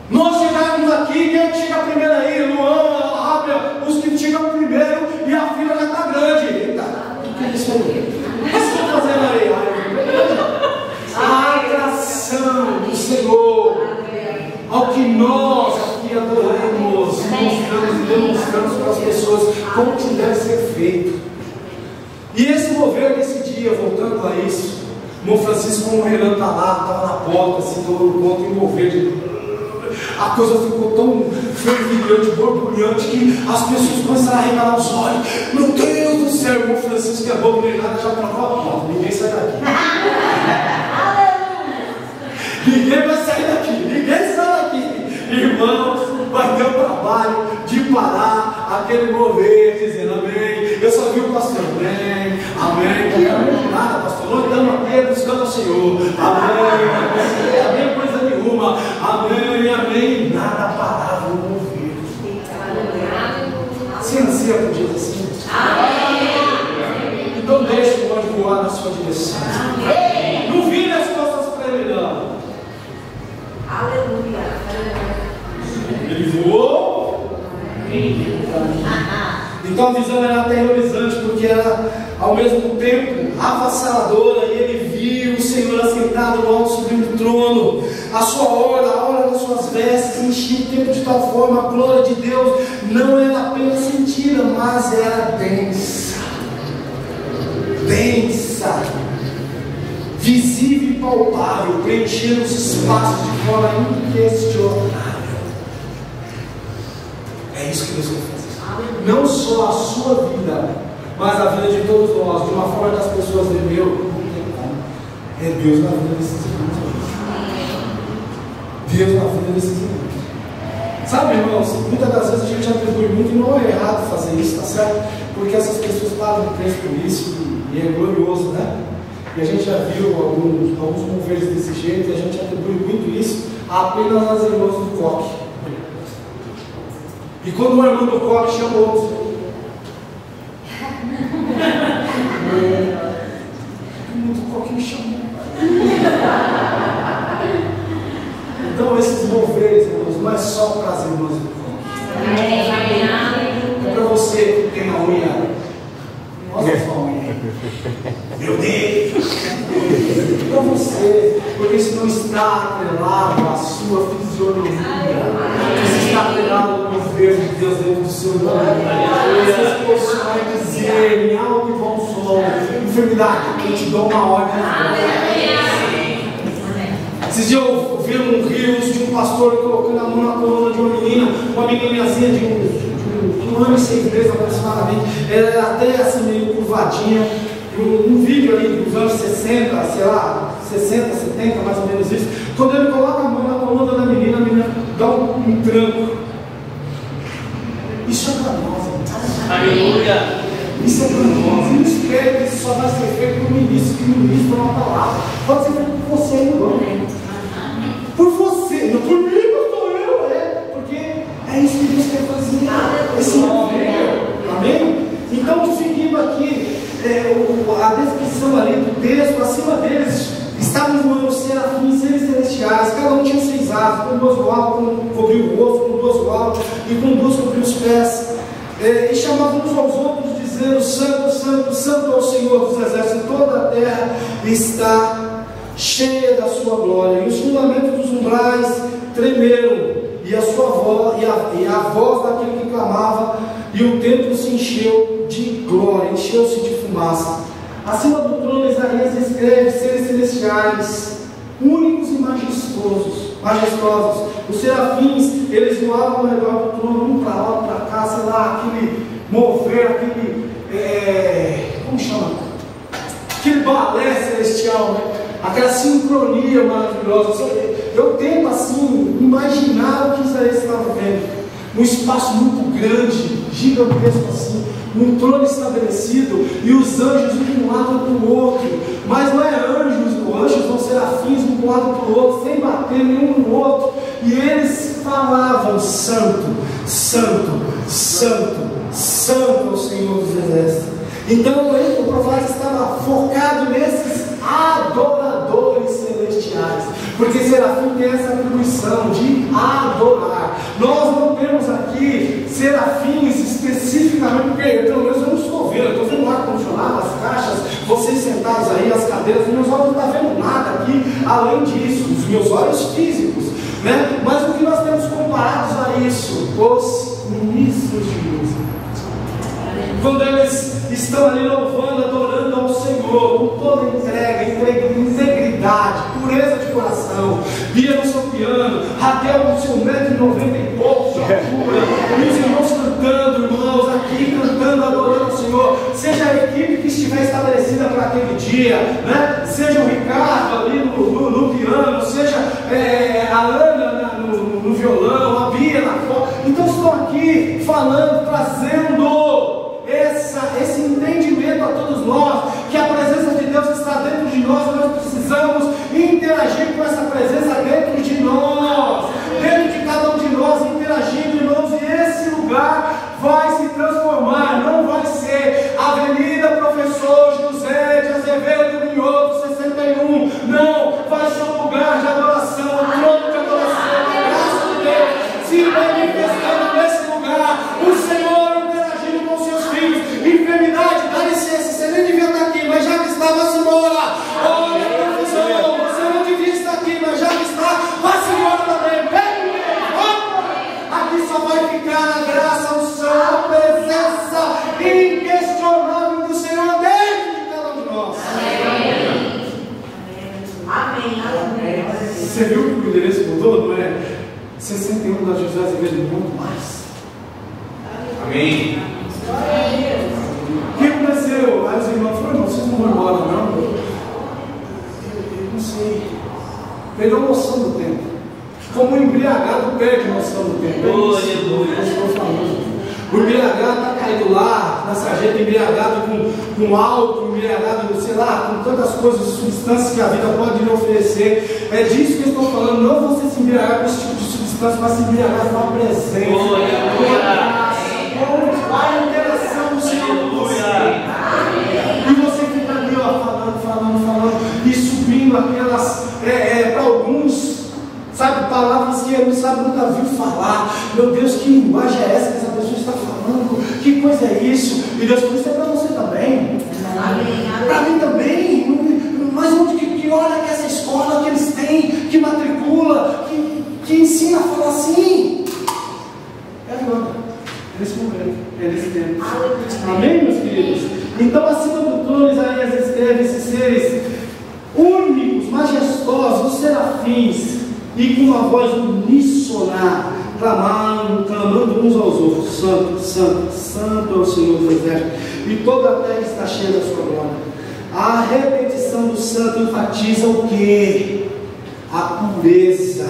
Nós chegamos aqui, quem chega primeiro aí? Luan, Rábia, os que chegam primeiro e a fila já está grande. Eita, o que é isso aí? O que vocês estão fazendo aí? A atração do Senhor ao que nós aqui adoramos, demonstramos para as pessoas como que deve ser feito. E esse mover desse dia, voltando a isso, o irmão Francisco, como o Renan está lá, estava na porta, assim, tomando conta, e o mover de... A coisa ficou tão fervilhante, borbulhante, que as pessoas começaram a regalar os olhos. Meu Deus do céu, o irmão Francisco, que é bobo nem nada, já trocou a porta. Ninguém sai daqui. Ninguém vai sair daqui. Ninguém sai daqui. Irmãos, vai ter o trabalho de parar aquele mover, dizendo amém. Eu só vi o pastor, amém, amém. Que amém nada, pastor. Nós estamos aqui buscando o Senhor. Amém, amém, amém, coisa nenhuma. Amém, amém. Nada parava o mover. Você ansia por Deus assim? Amém. Então deixe o anjo voar na sua direção. Amém. Não vire as costas para ele, não. Aleluia. Ele voou. Então a visão era aterrorizante, porque era ao mesmo tempo avassaladora, e ele viu o Senhor assentado no alto sublime trono. A sua hora, a hora das suas vestes enchia o tempo de tal forma, a glória de Deus não era apenas sentida, mas era densa, visível e palpável, preenchendo os espaços de forma inquestionável. É isso que Deus quer fazer. Não só a sua vida, mas a vida de todos nós, de uma forma que as pessoas veem, não tem como. É Deus na vida desses irmãos. Deus na vida desses irmãos. Sabe, irmãos, muitas das vezes a gente atribui muito, e não é errado fazer isso, tá certo? Porque essas pessoas pagam um preço por isso, e é glorioso, né? E a gente já viu alguns moveres desse jeito, e a gente atribui muito isso apenas às irmãs do coque. E quando uma irmã do coque chama outro, muito coque me chamou. Então esses moveres, irmãos, não é só para as irmãs do coque. É para você que tem uma unha. Nossa, sua unha. Meu Deus! Para você, porque isso não está atrelado à sua fisionomia. Isso está atrelado ao mover de Deus dentro do seu nome. Você pode dizer em alto e bom som: enfermidade, eu te dou uma ordem. Esses dias eu vi um rios de um pastor colocando a mão na coluna de uma meninazinha de um ano e 6 meses aproximadamente. Ela era até assim meio curvadinha. Um vídeo ali dos anos 60, sei lá, 60, 70, mais ou menos isso. Quando ele coloca a mão na coluna da menina, a menina dá um tranco. Isso é para nós. Aleluia. Isso é para nós. Não espere que isso só vai ser feito por ministro, que ministro é uma palavra. Pode ser feito por você, irmão. Por você, não por mim, não sou eu. Porque é isso que Deus quer fazer. Esse mover. Amém? Então, seguindo aqui a descrição ali do texto, acima deles estavam os serafins, seres celestiais, cada um tinha 6 asas, com 2 voavam, cobriu o rosto, com 2 voavam, e com 2 cobriu os pés, e chamavam uns aos outros, dizendo: Santo, Santo, Santo é o Senhor dos exércitos, toda a terra está cheia da sua glória. E os fundamentos dos umbrais tremeram, e a sua voz, e a voz daquele que clamava, e o templo se encheu de glória, encheu-se de fumaça. Acima do trono, Isaías escreve: seres celestiais, únicos e majestosos. Os serafins, eles voavam ao redor do trono, um para lá, um para cá, sei lá, aquele mover, aquele, como chama? Aquele balé celestial, né? Aquela sincronia maravilhosa. Eu tento assim imaginar o que Isaías estava vendo. Um espaço muito grande, gigantesco assim, um trono estabelecido, e os anjos um de um lado para o outro, mas não é anjos são serafins um de um lado para o outro, sem bater nenhum no outro, e eles falavam: Santo, Santo, Santo, Santo é o Senhor dos Exércitos. Então o profeta estava focado nesses adoradores celestiais, porque serafim tem essa atribuição de adorar. Nós não temos aqui serafins especificamente, porque pelo menos eu não estou vendo, eu estou vendo o ar-condicionado, as caixas, vocês sentados aí, as cadeiras, meus olhos não estão vendo nada aqui além disso, os meus olhos físicos, né? Mas o que nós temos comparados a isso? Os ministros de música. Quando eles estão ali louvando, adorando ao Senhor, com toda entrega, integridade, pureza de coração, Bia no seu piano, Raquel com seu 1,90 m e pouco de altura, e os irmãos cantando, irmãos, aqui cantando, adorando ao Senhor, seja a equipe que estiver estabelecida para aquele dia, né? Seja o Ricardo ali no piano, seja a Ana no violão, a Bia na voz, então estão aqui falando, trazendo esse entendimento a todos nós, que a presença de Deus está dentro de nós, e nós precisamos interagir com essa presença dentro de nós, dentro de cada um de nós, interagindo, irmãos, e esse lugar vai se transformar, não vai ser Avenida Professor José de Azevedo Minhoto 61, não, vai ser um lugar de adoração, um trono de adoração, a graça de Deus se manifestando nesse lugar, o Senhor interagindo com seus filhos. Enfermidade, dá licença, você nem devia estar aqui, mas já que está, vá-se embora. Olha, professor, você não devia estar aqui, mas já que está, vá-se embora também. Aqui só vai ficar a graça, a unção, a presença inquestionável do Senhor dentro de cada um de nós. Amém. Amém. Você viu que o endereço mudou, não é? 61 da José Azevedo, muito mais. Amém. O que aconteceu? Aí os irmãos falaram: não, vocês não vão embora, não? Eu não sei. Perdeu a noção do tempo. Como o embriagado perde a noção do tempo. O embriagado está caído lá na sarjeta, embriagado com álcool, embriagado, sei lá, com tantas coisas, substâncias que a vida pode lhe oferecer. É disso que eu estou falando. Não você se embriagar com esse tipo de substância, mas se embriagar com a presença, com a interação do Senhor com você. E você fica ali, ó, falando, e subindo aquelas, para alguns, sabe, palavras que ele nunca viu falar. Meu Deus, que linguagem é essa que essa pessoa está falando? Que coisa é isso? E Deus falou: isso é para você também. Para mim também. Mas onde que olha que essa escola que eles têm, que matricula, que ensina a falar assim? É agora. Nesse momento, eles têm. Amém, meus queridos? Então, acima do trono, Isaías escreve esses seres únicos, majestosos, os serafins, e com uma voz uníssona, clamando uns aos outros: Santo, Santo, Santo é o Senhor dos Exércitos, e toda a terra está cheia da sua glória. A repetição do santo enfatiza o quê? A pureza,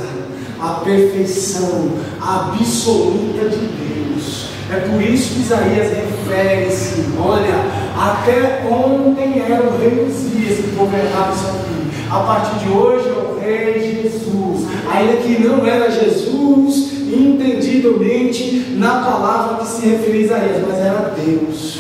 a perfeição absoluta de Deus. É por isso que Isaías refere-se: olha, até ontem era o rei Uzias que governava isso aqui, a partir de hoje é o rei Jesus, ainda que não era Jesus entendivelmente na palavra que se referia a Isaías, mas era Deus.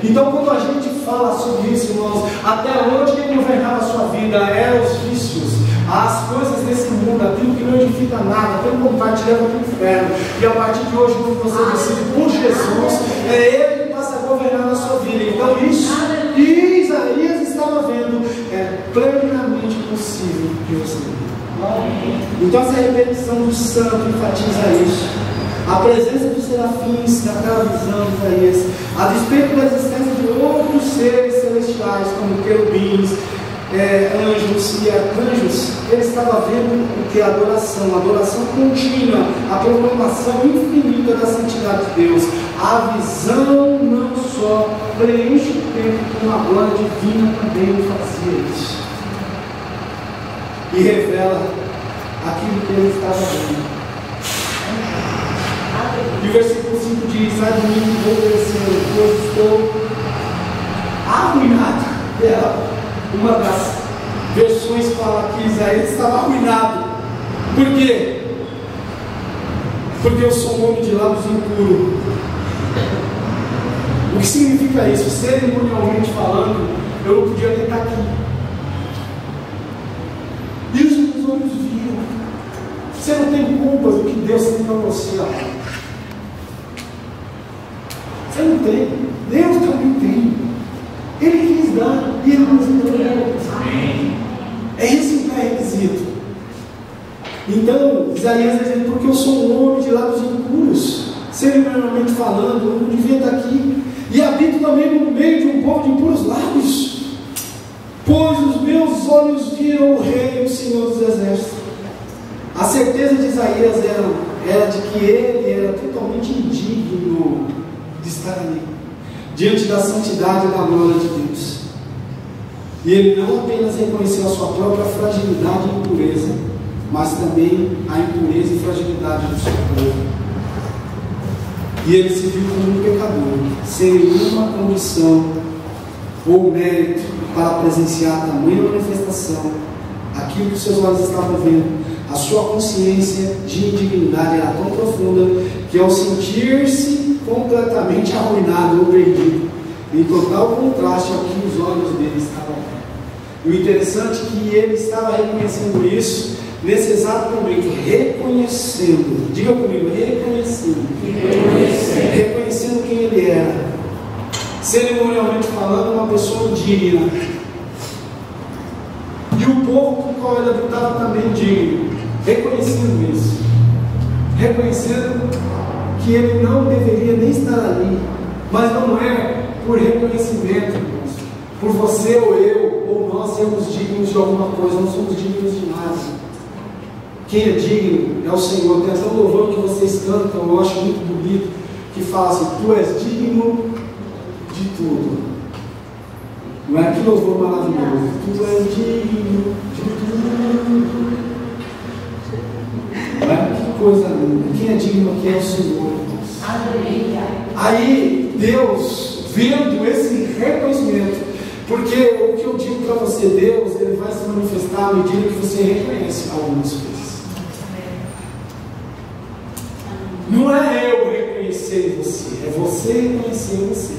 Então, quando a gente fala sobre isso, irmãos, até onde quem governava a sua vida eram os vícios, as coisas desse mundo, aquilo que não edifica nada, pelo contrário, te leva para o inferno. E a partir de hoje, quando você decide por Jesus, é Ele que passa a governar a sua vida. Então, isso que Isaías estava vendo é plenamente possível de você ver. Então, essa repetição do santo enfatiza isso. A presença dos serafins, daquela visão de Isaías, a despeito da existência de outros seres celestiais, como querubins, anjos e arcanjos, ele estava vendo o que? A adoração contínua, a proclamação infinita da santidade de Deus. A visão não só preenche o tempo, como a glória divina também fazia isso, e revela aquilo que ele estava vendo. E o versículo 5 diz: sai de mim que vou perecer, pois estou arruinado. Uma das versões fala que Isaías estava arruinado. Por quê? Porque eu sou um homem de lábios impuros. O que significa isso? Cerimonialmente falando, eu não podia nem estar aqui. E os meus olhos viram. Você não tem culpa do que Deus tem para você, amado. Você não tem. Deus também tem. Ele quis dar e Ele nos entregou. É esse o pré-requisito. Então, Isaías está dizendo: porque eu sou um homem de lábios impuros, cerimonialmente falando, eu não devia estar aqui. E habito também no meio de um povo de impuros lábios, pois os meus olhos viram o Rei, o Senhor dos Exércitos. A certeza de Isaías era de que ele era totalmente indigno de estar ali, diante da santidade e da glória de Deus. E ele não apenas reconheceu a sua própria fragilidade e impureza, mas também a impureza e fragilidade do seu povo. E ele se viu como um pecador, sem nenhuma condição ou mérito para presenciar tamanha manifestação. Aquilo que seus olhos estavam vendo, a sua consciência de indignidade era tão profunda que, ao sentir-se completamente arruinado ou perdido, em total contraste ao que os olhos dele estavam vendo. E o interessante é que ele estava reconhecendo isso nesse exato momento, reconhecendo, diga comigo, reconhecendo quem ele era, cerimonialmente falando, uma pessoa indigna, e o povo com o qual ele habitava também digno, reconhecendo isso, reconhecendo que ele não deveria nem estar ali, mas não é por reconhecimento, irmãos, por você ou eu, ou nós sermos dignos de alguma coisa, não somos dignos de nada. Quem é digno é o Senhor. Tem até um louvor que vocês cantam, eu acho muito bonito, que fala assim: tu és digno de tudo. Não é? Que louvor maravilhoso. Tu és digno de tudo. Não é? Que coisa linda. Quem é digno aqui é o Senhor. Aí Deus, vendo esse reconhecimento, porque o que eu digo para você, Deus, Ele vai se manifestar à medida que você reconhece algumas coisas. Não é eu reconhecer você, é você reconhecer você.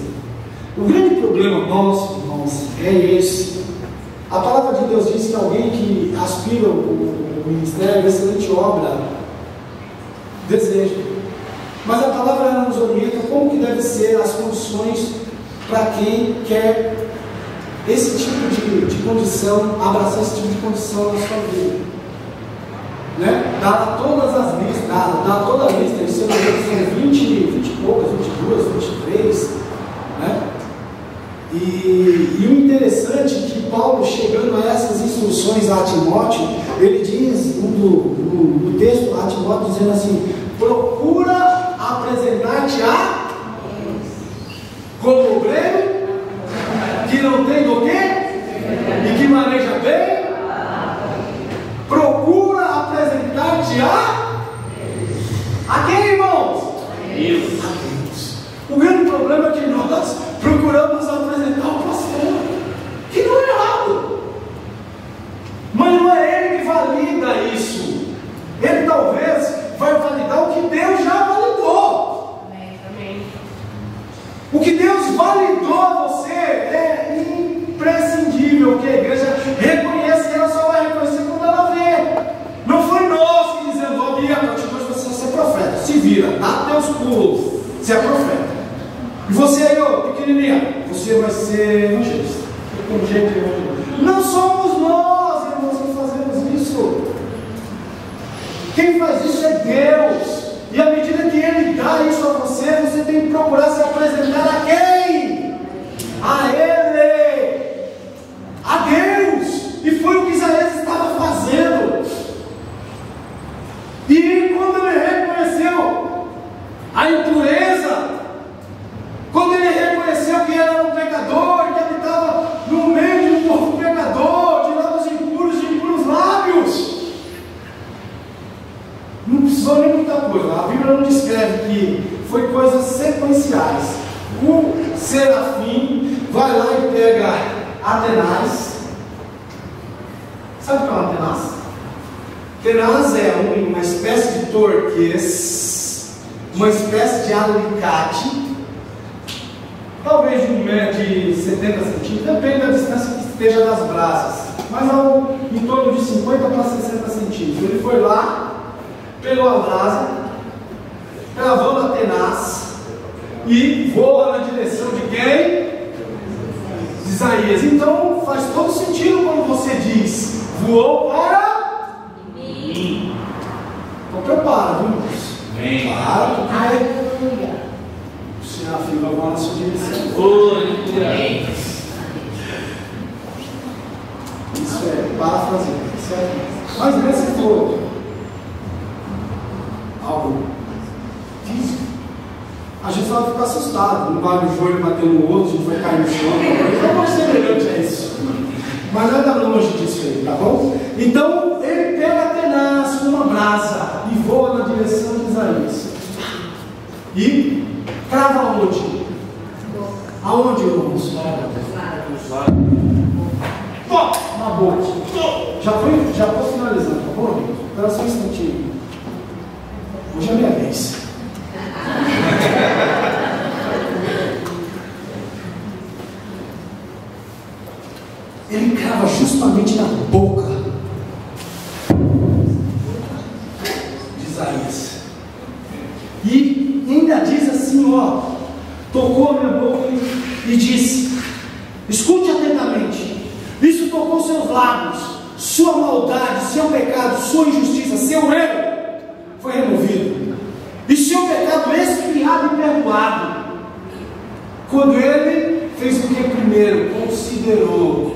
O grande problema nosso, irmãos, é esse. A palavra de Deus diz que alguém que aspira o ministério, a excelente obra, deseja. Mas a palavra nos orienta como que deve ser as condições para quem quer esse tipo de condição, abraçar esse tipo de condição na sua vida. Né? Dá todas as listas, dá toda a lista, isso são 20 e poucas, 22, 23, né? E o interessante é que Paulo, chegando a essas instruções a Timóteo, ele diz no texto a Timóteo, dizendo assim: procura apresentar-te a como obreiro que não tem do quê? E que maneja bem. Procura apresentar-te a quem, irmãos? Deus. A Deus. O grande problema é que nós procuramos apresentar o pastor, que não é errado, mas não é ele que valida isso. Ele talvez vai validar o que Deus já validou. Amém. O que Deus validou a você é impressionante. Bíblia não descreve que foi coisas sequenciais. O serafim vai lá e pega Atenas. Sabe o que é um Atenas? Atenas é uma espécie de torquês, uma espécie de alicate, talvez de 1 metro de 70 centímetros, depende da distância que esteja das brasas, mas em torno de 50 para 60 centímetros. Ele foi lá, pegou a brasa, cravou na Atenas e voa na direção de quem? De Isaías. Então faz todo sentido quando você diz voou para mim. Então prepara, viu, irmãos? Para, porque o serafim vai voar na sua direção. Isso é parafraseando, certo? Mas mesmo se for algo físico, a gente vai ficar assustado. Um vai no joelho bater no outro, a gente vai cair no chão. Não é semelhante a isso. Mas nada longe disso aí, tá bom? Então ele pega Atenas com uma brasa e voa na direção de Isaías. E crava onde? Aonde, irmãos? Na boca. Já estou finalizando, tá bom, amigo? Espera só um instantinho. Hoje é a minha vez. Ele crava justamente na boca de Isaías. E ainda diz assim, ó, tocou a minha boca e disse: escute atentamente, isso tocou seus lábios, sua maldade, seu pecado, sua injustiça, seu erro foi removido, e seu pecado expiado e perdoado. Quando ele fez o que primeiro? Considerou.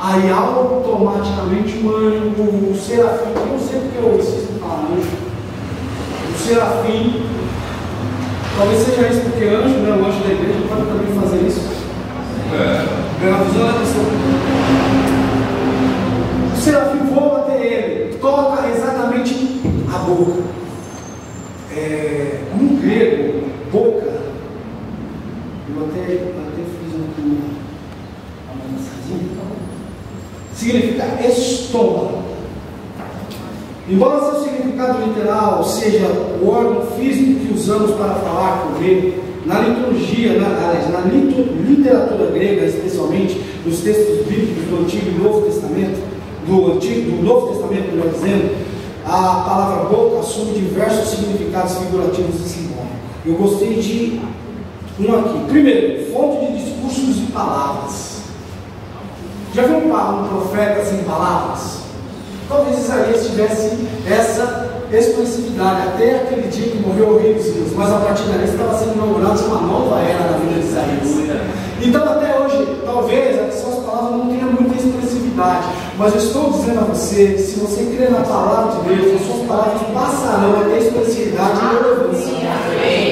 Aí automaticamente o serafim, eu não sei porque eu insisto em falar anjo, o serafim, talvez seja isso porque anjo, né, o anjo da igreja pode também fazer isso. Pela visão da pessoa. O serafim voa até ele, toca exatamente a boca. No grego, boca, eu até fiz uma mensazinha, significa estômago. Embora seu significado literal seja o órgão físico que usamos para falar, comer, na liturgia, na literatura grega, especialmente nos textos bíblicos do Antigo e Novo Testamento, do Novo Testamento, melhor dizendo, a palavra boca assume diversos significados figurativos e simbólicos. Eu gostei de um aqui. Primeiro, fonte de discursos e palavras. Já viu um profeta sem palavras? Talvez Isaías tivesse essa expressividade até aquele dia que morreu o rei dos reis, mas a partir dali estava sendo inaugurada uma nova era na vida de Isaías. Então até hoje, talvez as suas palavras não tenham muita expressividade, mas eu estou dizendo a você, se você crer na palavra de Deus, as suas palavras passarão a ter expressividade e relevância.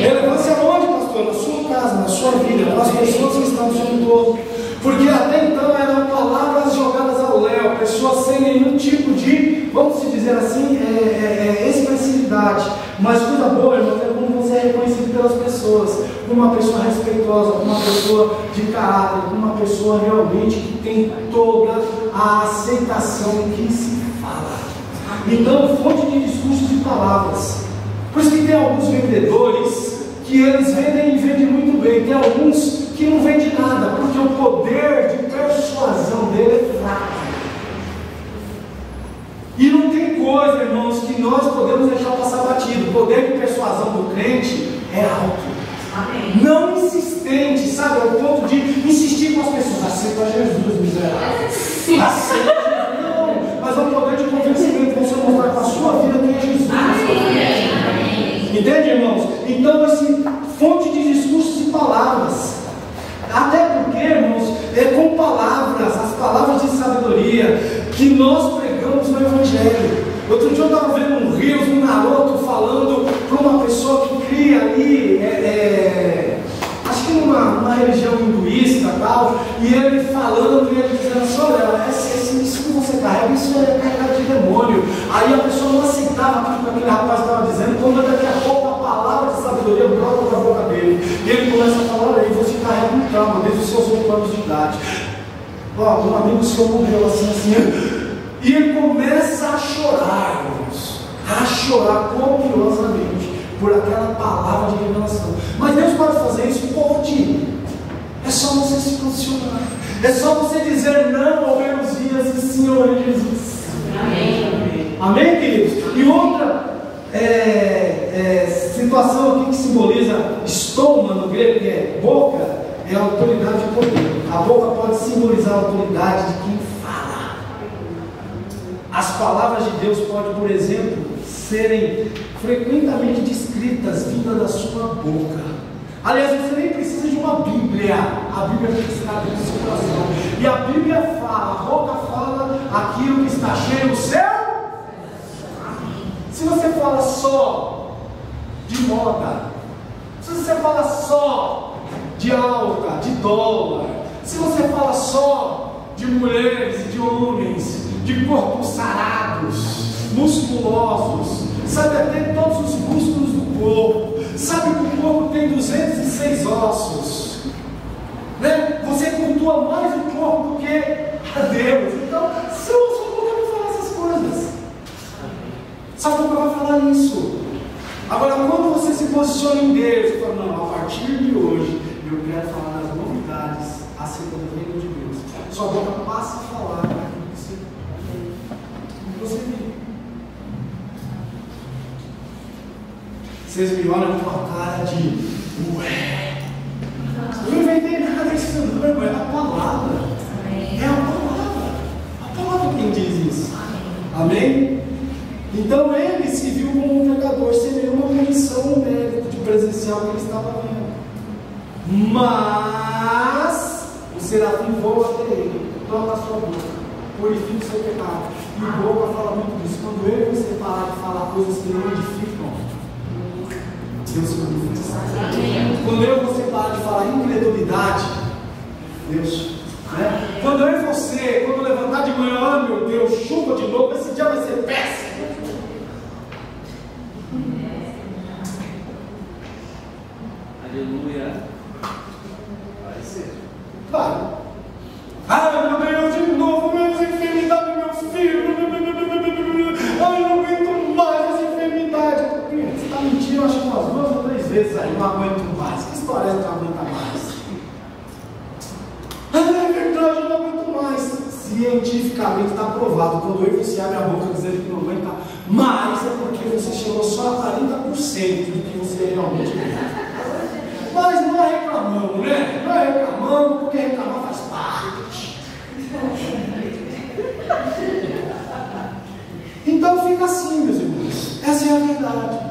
Relevância aonde, pastor? Na sua casa, na sua vida, para as pessoas que estão no seu entorno. Porque até então eram palavras jogadas ao léu, pessoas sem nenhum tipo de, vamos dizer assim, expressividade. Mas coisa boa, irmão, é como você é reconhecido pelas pessoas, como uma pessoa respeitosa, como uma pessoa de caráter, como uma pessoa realmente que tem toda a aceitação que se fala. Então, fonte de discursos e palavras. Por isso que tem alguns vendedores que eles vendem e vendem muito bem, tem alguns que não vende nada, porque o poder de persuasão dele é fraco. E não tem coisa, irmãos, que nós podemos deixar passar batido. O poder de persuasão do crente é alto. Amém. Não insistente, sabe, ao ponto de insistir com as pessoas. Aceita Jesus, miserável. Aceita Jesus. Não, mas é um poder de convencimento. Você mostrar com a sua vida quem é Jesus. Amém. Entende, irmãos? Então, esse fonte de discursos e palavras. Até porque, irmãos, é com palavras, as palavras de sabedoria que nós pregamos no Evangelho. Outro dia eu estava vendo um Reels, um Naruto falando para uma pessoa que cria ali, acho que numa religião hinduísta e tal, e ele falando, e ele dizendo assim: olha, isso que você carrega, isso é carregado de demônio. Aí a pessoa não aceitava aquilo que aquele rapaz estava dizendo, quando daqui a pouco Um amigo seu morreu assim, e ele começa a chorar, irmãos, a chorar copiosamente por aquela palavra de revelação. Mas Deus pode fazer isso? Pode. É só você se posicionar. É só você dizer não ao Eluzias e sim ao Jesus. Amém. Amém, queridos? E outra situação aqui que simboliza estômago no grego, que é boca, é a autoridade e poder. A boca pode simbolizar a autoridade de quem fala. As palavras de Deus podem, por exemplo, serem frequentemente descritas vindas da sua boca. Aliás, você nem precisa de uma Bíblia. A Bíblia está dentro do seu coração. E a Bíblia fala, a boca fala aquilo que está cheio no céu. Se você fala só de moda, se você fala só de alta, de dólar, se você fala só de mulheres e de homens, de corpos sarados, musculosos, sabe até todos os músculos do corpo, sabe que o corpo tem 206 ossos, né? Você cultua mais o corpo do que a Deus. Então, sua boca vai falar essas coisas, sua boca vai falar isso. Agora, quando você se posiciona em Deus e fala, não, a partir de hoje eu quero falar das novidades acerca do reino de Deus, sua boca passa a falar aquilo que você vive. Vocês me olham com a cara de ué, eu não inventei nada disso, não, é a palavra. É a palavra quem diz isso. Amém? Então ele se viu como um pecador, sem nenhuma condição no mérito de presenciar o que ele estava vendo. Mas o serafim voa até ele, toca a sua boca, purifica o seu pecado. E o boca fala muito disso. Quando eu e você parar de falar coisas que não edificam, Deus manifesta. Quando eu e você parar de falar incredulidade, Deus, né? Quando eu e você, quando levantar de manhã, ah, meu Deus, chuva de novo, esse dia vai ser péssimo. Aleluia. Vai ser. Vai. Ah, meu Deus, de novo, meus enfermidades, meus filhos. Ai, eu não aguento mais essa enfermidade. Você está mentindo, acho que umas 2 ou 3 vezes aí. Não aguento mais. Que história é que não aguenta mais? Ah, é verdade, eu não aguento mais. Cientificamente está provado. Quando eu e você abre a boca dizendo que não aguenta mais, é porque você chegou só a 40% do que você realmente aguenta. Mas não é reclamando, né? Não é reclamando, porque reclamar faz parte. Então fica assim, meus irmãos. Essa é a verdade.